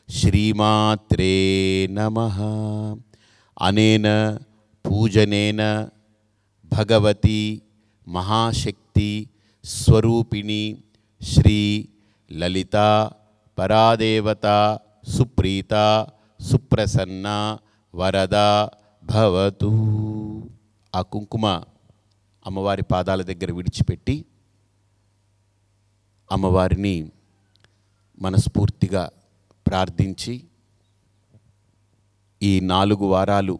శ్రీమాత్రే నమః. అనేన పూజనేన భగవతి మహాశక్తి స్వరూపిణి శ్రీ లలితా పరాదేవత సుప్రీత సుప్రసన్న వరదా భవతు. ఆ కుంకుమ అమ్మవారి పాదాల దగ్గర విడిచిపెట్టి అమ్మవారిని మనస్ఫూర్తిగా ప్రార్థించి ఈ 4 వారాలు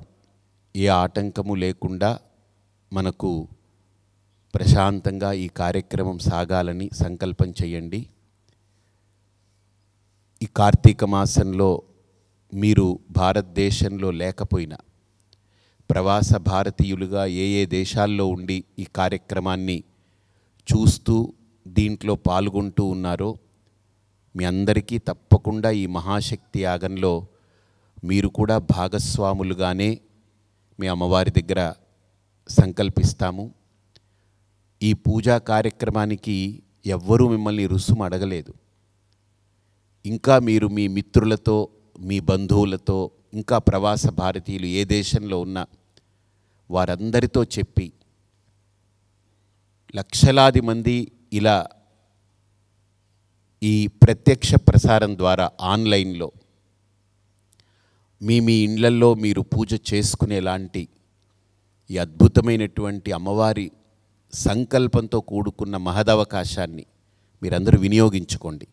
ఏ ఆటంకము లేకుండా మనకు ప్రశాంతంగా ఈ కార్యక్రమం సాగాలని సంకల్పం చేయండి. ఈ కార్తీక మాసంలో మీరు భారతదేశంలో లేకపోయినా ప్రవాస భారతీయులుగా ఏ ఏ దేశాల్లో ఉండి ఈ కార్యక్రమాన్ని చూస్తూ దీంట్లో పాల్గొంటూ ఉన్నారో మీ అందరికీ తప్పకుండా ఈ మహాశక్తి యాగంలో మీరు కూడా భాగస్వాములుగానే మీ అమ్మవారి దగ్గర సంకల్పిస్తాము. ఈ పూజా కార్యక్రమానికి ఎవ్వరూ మిమ్మల్ని రుసుము అడగలేదు. ఇంకా మీరు మీ మిత్రులతో మీ బంధువులతో ఇంకా ప్రవాస భారతీయులు ఏ దేశంలో ఉన్నా వారందరితో చెప్పి లక్షలాది మంది ఇలా ఈ ప్రత్యక్ష ప్రసారం ద్వారా ఆన్లైన్లో మీ ఇళ్లల్లో మీరు పూజ చేసుకునేలాంటి ఈ అద్భుతమైనటువంటి అమ్మవారి సంకల్పంతో కూడుకున్న మహదవకాశాన్ని మీరందరూ వినియోగించుకోండి.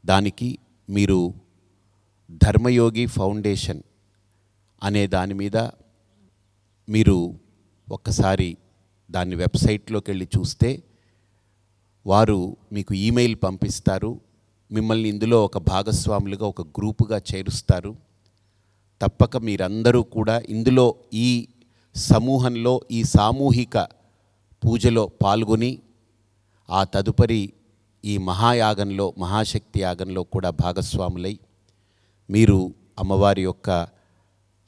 దానికి మీరు ధర్మయోగి ఫౌండేషన్ అనే దాని మీద మీరు ఒక్కసారి దాని వెబ్సైట్లోకి వెళ్ళి చూస్తే వారు మీకు ఈమెయిల్ పంపిస్తారు. మిమ్మల్ని ఇందులో ఒక భాగస్వాములుగా ఒక గ్రూపుగా చేరుస్తారు. తప్పక మీరందరూ కూడా ఇందులో ఈ సమూహంలో ఈ సామూహిక పూజలో పాల్గొని ఆ తదుపరి ఈ మహాయాగంలో మహాశక్తి యాగంలో కూడా భాగస్వాములై మీరు అమ్మవారి యొక్క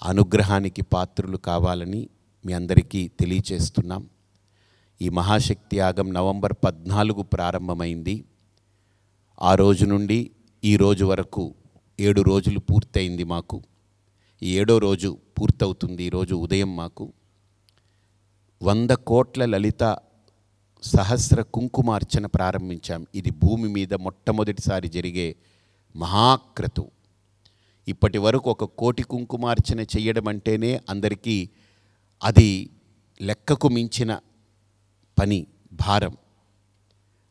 అనుగ్రహానికి పాత్రులు కావాలని మీ అందరికీ తెలియచేస్తున్నాం. ఈ మహాశక్తి యాగం నవంబర్ 14 ప్రారంభమైంది. ఆ రోజు నుండి ఈ రోజు వరకు 7 రోజులు పూర్తయింది మాకు. ఈ 7వ రోజు పూర్తవుతుంది ఈరోజు ఉదయం మాకు. 100 కోట్ల లలిత సహస్ర కుంకుమార్చన ప్రారంభించాం. ఇది భూమి మీద మొట్టమొదటిసారి జరిగే మహాక్రతు. ఇప్పటి వరకు 1 కోటి కుంకుమార్చన చేయడం అంటేనే అందరికీ అది లెక్కకు మించిన పని, భారం.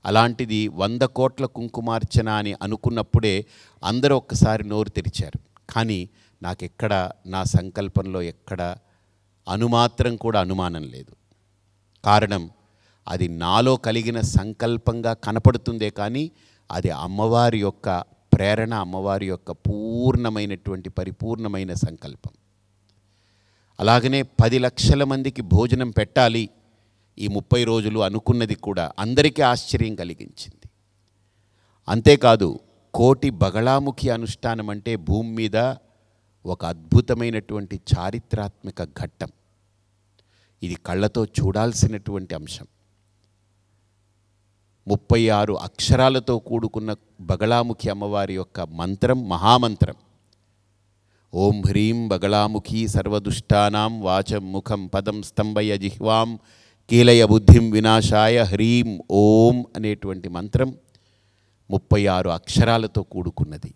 అలాంటిది 100 కోట్ల కుంకుమార్చన అని అనుకున్నప్పుడే అందరూ ఒక్కసారి నోరు తెరిచారు. కానీ నాకెక్కడ నా సంకల్పంలో ఎక్కడ అనుమాత్రం కూడా అనుమానం లేదు. కారణం అది నాలో కలిగిన సంకల్పంగా కనపడుతుందే కానీ అది అమ్మవారి యొక్క ప్రేరణ, అమ్మవారి యొక్క పూర్ణమైనటువంటి పరిపూర్ణమైన సంకల్పం. అలాగనే 10 లక్షల మందికి భోజనం పెట్టాలి ఈ 30 రోజులు అనుకున్నది కూడా అందరికీ ఆశ్చర్యం కలిగించింది. అంతేకాదు 1 కోటి బగళాముఖి అనుష్ఠానం అంటే భూమి మీద ఒక అద్భుతమైనటువంటి చారిత్రాత్మక ఘట్టం. ఇది కళ్ళతో చూడాల్సినటువంటి అంశం. 36 అక్షరాలతో కూడుకున్న బగళాముఖి అమ్మవారి యొక్క మంత్రం మహామంత్రం. ఓం హ్రీం బగళాముఖి సర్వదుష్టానాం వాచం ముఖం పదం స్తంభయ జిహ్వాం కీలయ బుద్ధిం వినాశాయ హ్రీం ఓం అనేటువంటి మంత్రం 36 అక్షరాలతో కూడుకున్నది.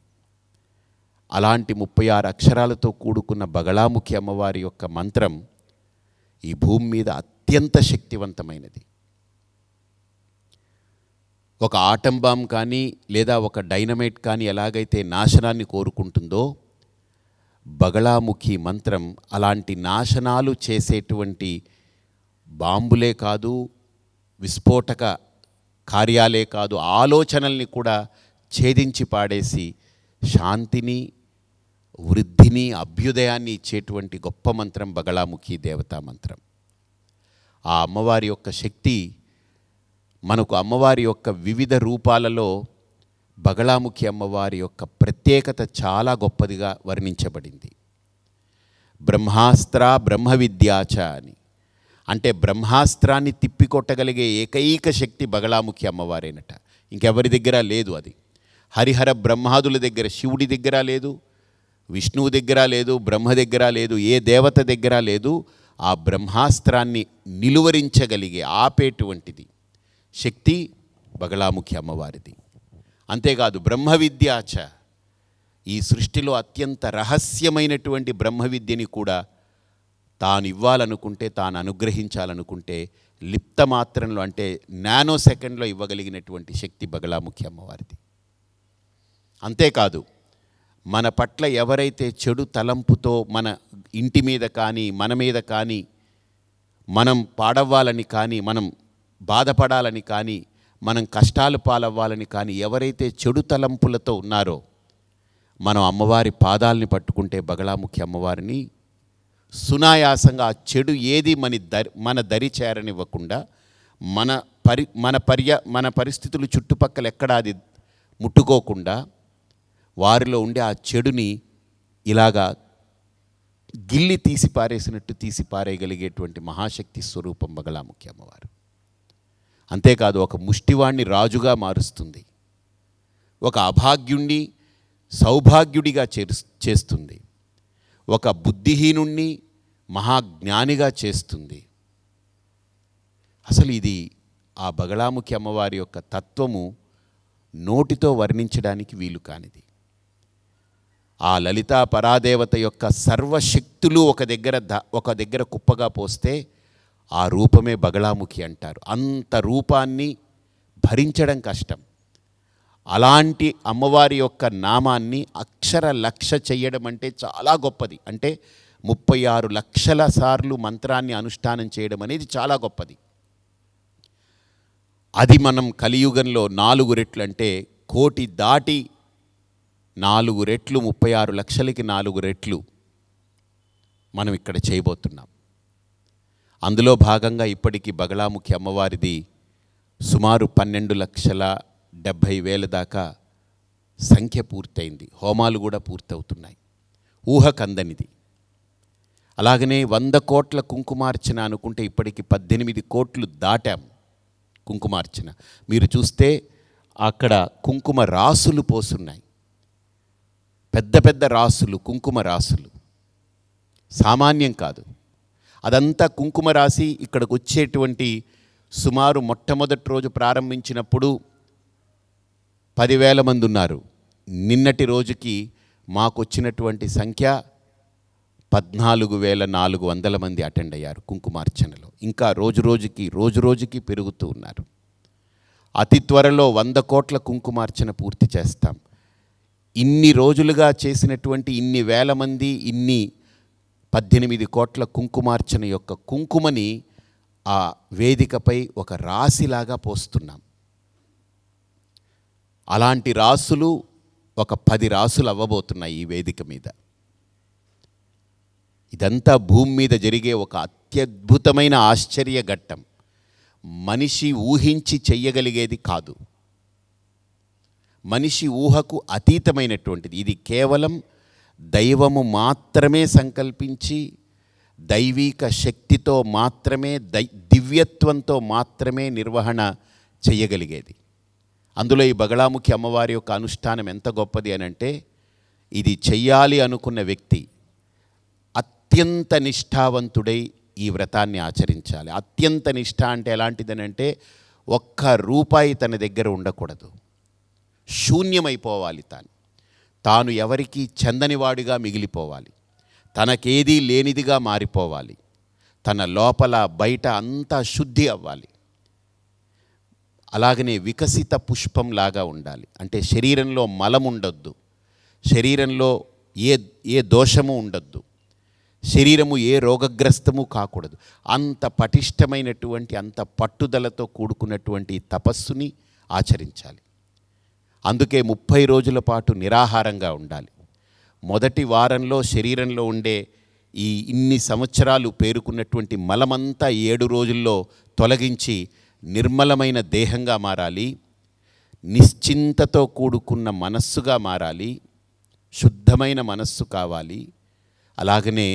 అలాంటి 36 అక్షరాలతో కూడుకున్న బగళాముఖి అమ్మవారి యొక్క మంత్రం ఈ భూమి మీద అత్యంత శక్తివంతమైనది. ఒక ఆటం బాంబ్ కానీ లేదా ఒక డైనమైట్ కానీ ఎలాగైతే నాశనాన్ని కోరుకుంటుందో బగళాముఖి మంత్రం అలాంటి నాశనాలు చేసేటువంటి బాంబులే కాదు, విస్ఫోటక కార్యాలే కాదు, ఆలోచనల్ని కూడా ఛేదించి పాడేసి శాంతిని, వృద్ధిని, అభ్యుదయాన్ని ఇచ్చేటువంటి గొప్ప మంత్రం బగళాముఖి దేవతా మంత్రం. ఆ అమ్మవారి యొక్క శక్తి మనకు అమ్మవారి యొక్క వివిధ రూపాలలో బగళాముఖి అమ్మవారి యొక్క ప్రత్యేకత చాలా గొప్పదిగా వర్ణించబడింది. బ్రహ్మాస్త్ర బ్రహ్మ విద్యాచ అని, అంటే బ్రహ్మాస్త్రాన్ని తిప్పికొట్టగలిగే ఏకైక శక్తి బగళాముఖి అమ్మవారేనట. ఇంకెవరి దగ్గర లేదు అది. హరిహర బ్రహ్మాదుల దగ్గర, శివుడి దగ్గర లేదు, విష్ణువు దగ్గర లేదు, బ్రహ్మ దగ్గర లేదు, ఏ దేవత దగ్గర లేదు. ఆ బ్రహ్మాస్త్రాన్ని నిలువరించగలిగే ఆపేటువంటిది శక్తి బగళాముఖి అమ్మవారిది. అంతేకాదు బ్రహ్మ విద్యాచ, ఈ సృష్టిలో అత్యంత రహస్యమైనటువంటి బ్రహ్మ విద్యని కూడా తాను ఇవ్వాలనుకుంటే, తాను అనుగ్రహించాలనుకుంటే లిప్త మాత్రంలో అంటే నానో సెకండ్లో ఇవ్వగలిగినటువంటి శక్తి బగళాముఖి అమ్మవారిది. అంతేకాదు మన పట్ల ఎవరైతే చెడు తలంపుతో మన ఇంటి మీద కానీ మన మీద కానీ మనం పాడవ్వాలని కానీ మనం బాధపడాలని కానీ మనం కష్టాలు పాలవ్వాలని కానీ ఎవరైతే చెడు తలంపులతో ఉన్నారో మనం అమ్మవారి పాదాలని పట్టుకుంటే బగళాముఖి అమ్మవారిని సునాయాసంగా ఆ చెడు ఏది మన దరి చేరనివ్వకుండా మన పరిస్థితులు చుట్టుపక్కల ఎక్కడ అది ముట్టుకోకుండా వారిలో ఉండే ఆ చెడుని ఇలాగా గిల్లి తీసి పారేసినట్టు తీసి పారేయగలిగేటువంటి మహాశక్తి స్వరూపం బగళాముఖి అమ్మవారు. అంతేకాదు ఒక ముష్టివాణ్ణి రాజుగా మారుస్తుంది, ఒక అభాగ్యుణ్ణి సౌభాగ్యుడిగా చేస్తుంది, ఒక బుద్ధిహీనుణ్ణి మహాజ్ఞానిగా చేస్తుంది. అసలు ఇది ఆ బగళాముఖి అమ్మవారి యొక్క తత్వము నోటితో వర్ణించడానికి వీలు కానిది. ఆ లలితా పరాదేవత యొక్క సర్వశక్తులు ఒక దగ్గర కుప్పగా పోస్తే ఆ రూపమే బగళాముఖి అంటారు. అంత రూపాన్ని భరించడం కష్టం. అలాంటి అమ్మవారి యొక్క నామాన్ని అక్షర లక్ష చెయ్యడం అంటే చాలా గొప్పది. అంటే 36 లక్షల సార్లు మంత్రాన్ని అనుష్ఠానం చేయడం అనేది చాలా గొప్పది. అది మనం కలియుగంలో 4 రెట్లు అంటే 1 కోటి దాటి 4 రెట్లు 36 లక్షలకి 4 రెట్లు మనం ఇక్కడ చేయబోతున్నాం. అందులో భాగంగా ఇప్పటికీ బగళాముఖి అమ్మవారిది సుమారు 12,70,000 దాకా సంఖ్య పూర్తయింది. హోమాలు కూడా పూర్తవుతున్నాయి. ఊహకందనిది. అలాగనే 100 కోట్ల కుంకుమార్చన అనుకుంటే ఇప్పటికి 18 కోట్లు దాటాం కుంకుమార్చన. మీరు చూస్తే అక్కడ కుంకుమ రాసులు పోసున్నాయి. పెద్ద పెద్ద రాసులు, కుంకుమ రాసులు సామాన్యం కాదు. అదంతా కుంకుమ రాసి ఇక్కడికి వచ్చేటువంటి సుమారు మొట్టమొదటి రోజు ప్రారంభించినప్పుడు 10,000 మంది ఉన్నారు. నిన్నటి రోజుకి మాకు వచ్చినటువంటి సంఖ్య 14,400 మంది అటెండ్ అయ్యారు కుంకుమార్చనలో. ఇంకా రోజు రోజుకి పెరుగుతూ ఉన్నారు. అతి త్వరలో 100 కోట్ల కుంకుమార్చన పూర్తి చేస్తాం. ఇన్ని రోజులుగా చేసినటువంటి ఇన్ని వేల మంది, ఇన్ని 18 కోట్ల కుంకుమార్చన యొక్క కుంకుమని ఆ వేదికపై ఒక రాశిలాగా పోస్తున్నాం. అలాంటి రాసులు ఒక 10 రాసులు అవ్వబోతున్నాయి ఈ వేదిక మీద. ఇదంతా భూమి మీద జరిగే ఒక అత్యద్భుతమైన ఆశ్చర్య ఘట్టం. మనిషి ఊహించి చెయ్యగలిగేది కాదు. మనిషి ఊహకు అతీతమైనటువంటిది. ఇది కేవలం దైవము మాత్రమే సంకల్పించి, దైవిక శక్తితో మాత్రమే, దివ్యత్వంతో మాత్రమే నిర్వహణ చెయ్యగలిగేది. అందులో ఈ బగళాముఖి అమ్మవారి యొక్క అనుష్ఠానం ఎంత గొప్పది అనంటే, ఇది చెయ్యాలి అనుకున్న వ్యక్తి అత్యంత నిష్ఠావంతుడై ఈ వ్రతాన్ని ఆచరించాలి. అత్యంత నిష్ఠ అంటే ఎలాంటిదనంటే, ఒక్క రూపాయి తన దగ్గర ఉండకూడదు. శూన్యమైపోవాలి. తాను ఎవరికి చెందనివాడిగా మిగిలిపోవాలి. తనకేదీ లేనిదిగా మారిపోవాలి. తన లోపల బయట అంతా శుద్ధి అవ్వాలి. అలాగనే వికసిత పుష్పంలాగా ఉండాలి. అంటే శరీరంలో మలం ఉండొద్దు, శరీరంలో ఏ దోషము ఉండొద్దు, శరీరము ఏ రోగగ్రస్తము కాకూడదు. అంత పటిష్టమైనటువంటి, అంత పట్టుదలతో కూడుకున్నటువంటి తపస్సుని ఆచరించాలి. అందుకే 30 రోజుల పాటు నిరాహారంగా ఉండాలి. మొదటి వారంలో శరీరంలో ఉండే ఇన్ని సంవత్సరాలు పేరుకున్నటువంటి మలమంతా 7 రోజుల్లో తొలగించి నిర్మలమైన దేహంగా మారాలి. నిశ్చింతతో కూడుకున్న మనస్సుగా మారాలి. శుద్ధమైన మనస్సు కావాలి. అలాగనే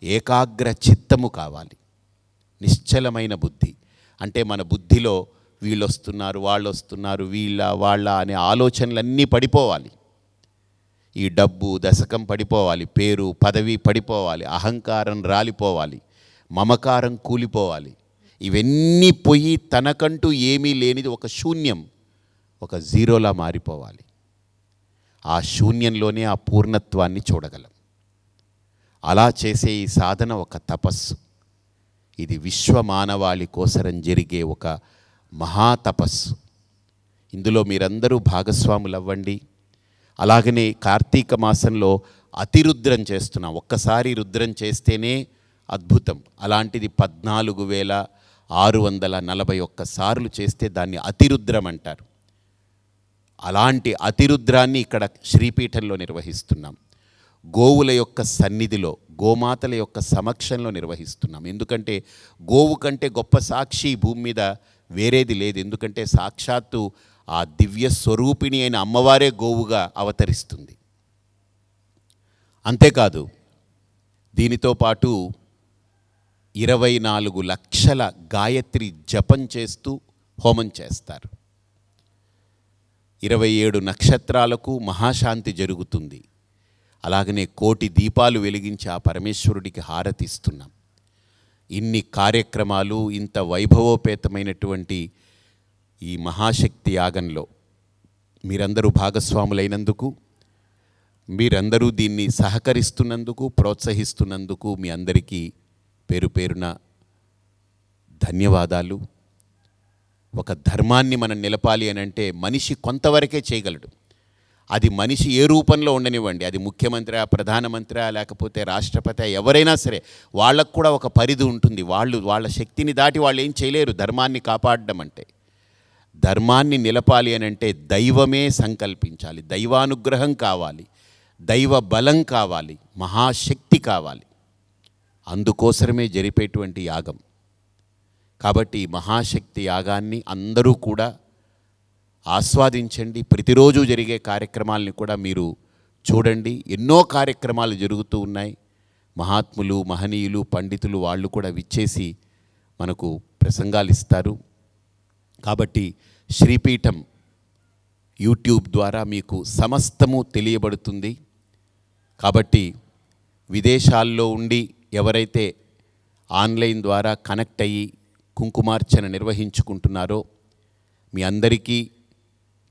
ఏకాగ్ర చిత్తము కావాలి. నిశ్చలమైన బుద్ధి అంటే మన బుద్ధిలో వీళ్ళు వస్తున్నారు, వాళ్ళు వస్తున్నారు, వాళ్ళ అనే ఆలోచనలన్నీ పడిపోవాలి. ఈ డబ్బు దశకం పడిపోవాలి, పేరు పదవి పడిపోవాలి, అహంకారం రాలిపోవాలి, మమకారం కూలిపోవాలి. ఇవన్నీ పోయి తనకంటూ ఏమీ లేనిది ఒక శూన్యం, ఒక జీరోలా మారిపోవాలి. ఆ శూన్యంలోనే ఆ పూర్ణత్వాన్ని చూడగలం. అలా చేసే ఈ సాధన ఒక తపస్సు. ఇది విశ్వమానవాళి కోసరం జరిగే ఒక మహాతపస్సు. ఇందులో మీరందరూ భాగస్వాములు అవ్వండి. అలాగనే కార్తీక మాసంలో అతిరుద్రం చేస్తున్నాం. ఒక్కసారి రుద్రం చేస్తేనే అద్భుతం. అలాంటిది 14,641 సార్లు చేస్తే దాన్ని అతిరుద్రం అంటారు. అలాంటి అతిరుద్రాన్ని ఇక్కడ శ్రీపీఠంలో నిర్వహిస్తున్నాం. గోవుల యొక్క సన్నిధిలో, గోమాతల యొక్క సమక్షంలో నిర్వహిస్తున్నాం. ఎందుకంటే గోవు కంటే గొప్ప సాక్షి భూమి మీద వేరేది లేదు. ఎందుకంటే సాక్షాత్తు ఆ దివ్య స్వరూపిణి అయిన అమ్మవారే గోవుగా అవతరిస్తుంది. అంతేకాదు, దీనితో పాటు 24 లక్షల గాయత్రి జపం చేస్తూ హోమం చేస్తారు. 27 నక్షత్రాలకు మహాశాంతి జరుగుతుంది. అలాగనే 1 కోటి దీపాలు వెలిగించి ఆ పరమేశ్వరుడికి హారతిస్తున్నాం. ఇన్ని కార్యక్రమాలు, ఇంత వైభవోపేతమైనటువంటి ఈ మహాశక్తి యాగంలో మీరందరూ భాగస్వాములైనందుకు, మీరందరూ దీన్ని సహకరిస్తున్నందుకు, ప్రోత్సహిస్తున్నందుకు మీ అందరికీ పేరు పేరున ధన్యవాదాలు. ఒక ధర్మాన్ని మనం నిలపాలి అని అంటే మనిషి కొంతవరకే చేయగలడు. అది మనిషి ఏ రూపంలో ఉండనివ్వండి, అది ముఖ్యమంత్రి, ప్రధానమంత్రి, లేకపోతే రాష్ట్రపతి, ఎవరైనా సరే, వాళ్ళకు కూడా ఒక పరిధి ఉంటుంది. వాళ్ళ శక్తిని దాటి వాళ్ళు ఏం చేయలేరు ధర్మాన్ని కాపాడడం అంటే. ధర్మాన్ని నిలపాలి అని అంటే దైవమే సంకల్పించాలి, దైవానుగ్రహం కావాలి, దైవ బలం కావాలి, మహాశక్తి కావాలి. అందుకోసమే జరిపేటువంటి యాగం. కాబట్టి ఈ మహాశక్తి యాగాన్ని అందరూ కూడా ఆస్వాదించండి. ప్రతిరోజు జరిగే కార్యక్రమాలని కూడా మీరు చూడండి. ఎన్నో కార్యక్రమాలు జరుగుతూ ఉన్నాయి. మహాత్ములు, మహనీయులు, పండితులు వాళ్ళు కూడా విచ్చేసి మనకు ప్రసంగాలు ఇస్తారు. కాబట్టి శ్రీపీఠం యూట్యూబ్ ద్వారా మీకు సమస్తము తెలియబడుతుంది. కాబట్టి విదేశాల్లో ఉండి ఎవరైతే ఆన్లైన్ ద్వారా కనెక్ట్ అయ్యి కుంకుమార్చన నిర్వహించుకుంటున్నారో మీ అందరికీ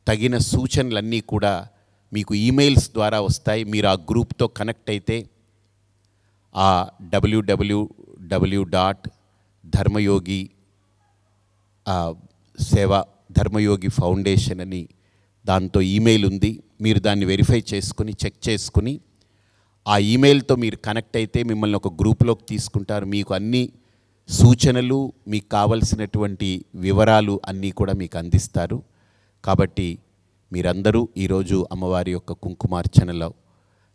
తగిన సూచనలన్నీ కూడా మీకు ఈమెయిల్స్ ద్వారా వస్తాయి. మీరు ఆ గ్రూప్తో కనెక్ట్ అయితే ఆ www.ధర్మయోగి సేవ ధర్మయోగి ఫౌండేషన్ అని దాంతో ఈమెయిల్ ఉంది. మీరు దాన్ని వెరిఫై చేసుకుని చెక్ చేసుకుని ఆ ఈమెయిల్తో మీరు కనెక్ట్ అయితే మిమ్మల్ని ఒక గ్రూప్లోకి తీసుకుంటారు. మీకు అన్ని సూచనలు, మీకు కావలసినటువంటి వివరాలు అన్నీ కూడా మీకు అందిస్తారు. కాబట్టి మీరందరూ ఈరోజు అమ్మవారి యొక్క కుంకుమార్చనలో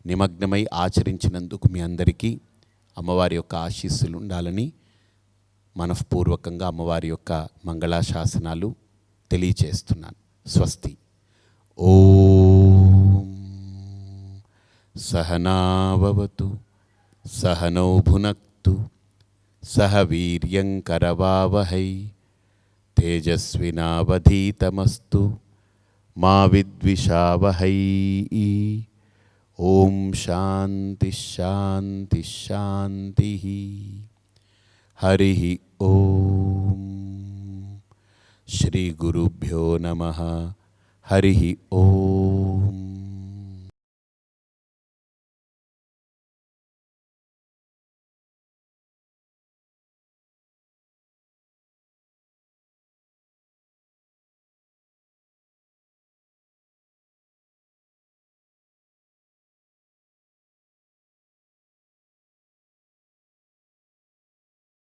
నిమగ్నమై ఆచరించినందుకు మీ అందరికీ అమ్మవారి యొక్క ఆశీస్సులు ఉండాలని మనఃపూర్వకంగా అమ్మవారి యొక్క మంగళాశాసనాలు తెలియచేస్తున్నాను. స్వస్తి. ఓం సహనావవతు సహనౌ భునక్తు సహ వీర్యంకరవావహై తేజస్వినావధీతమస్తు మా విద్విషావహై. ఓం శాంతి శాంతి శాంతి. హరి ఓం. శ్రీ గురుభ్యో నమః. హరి ఓం.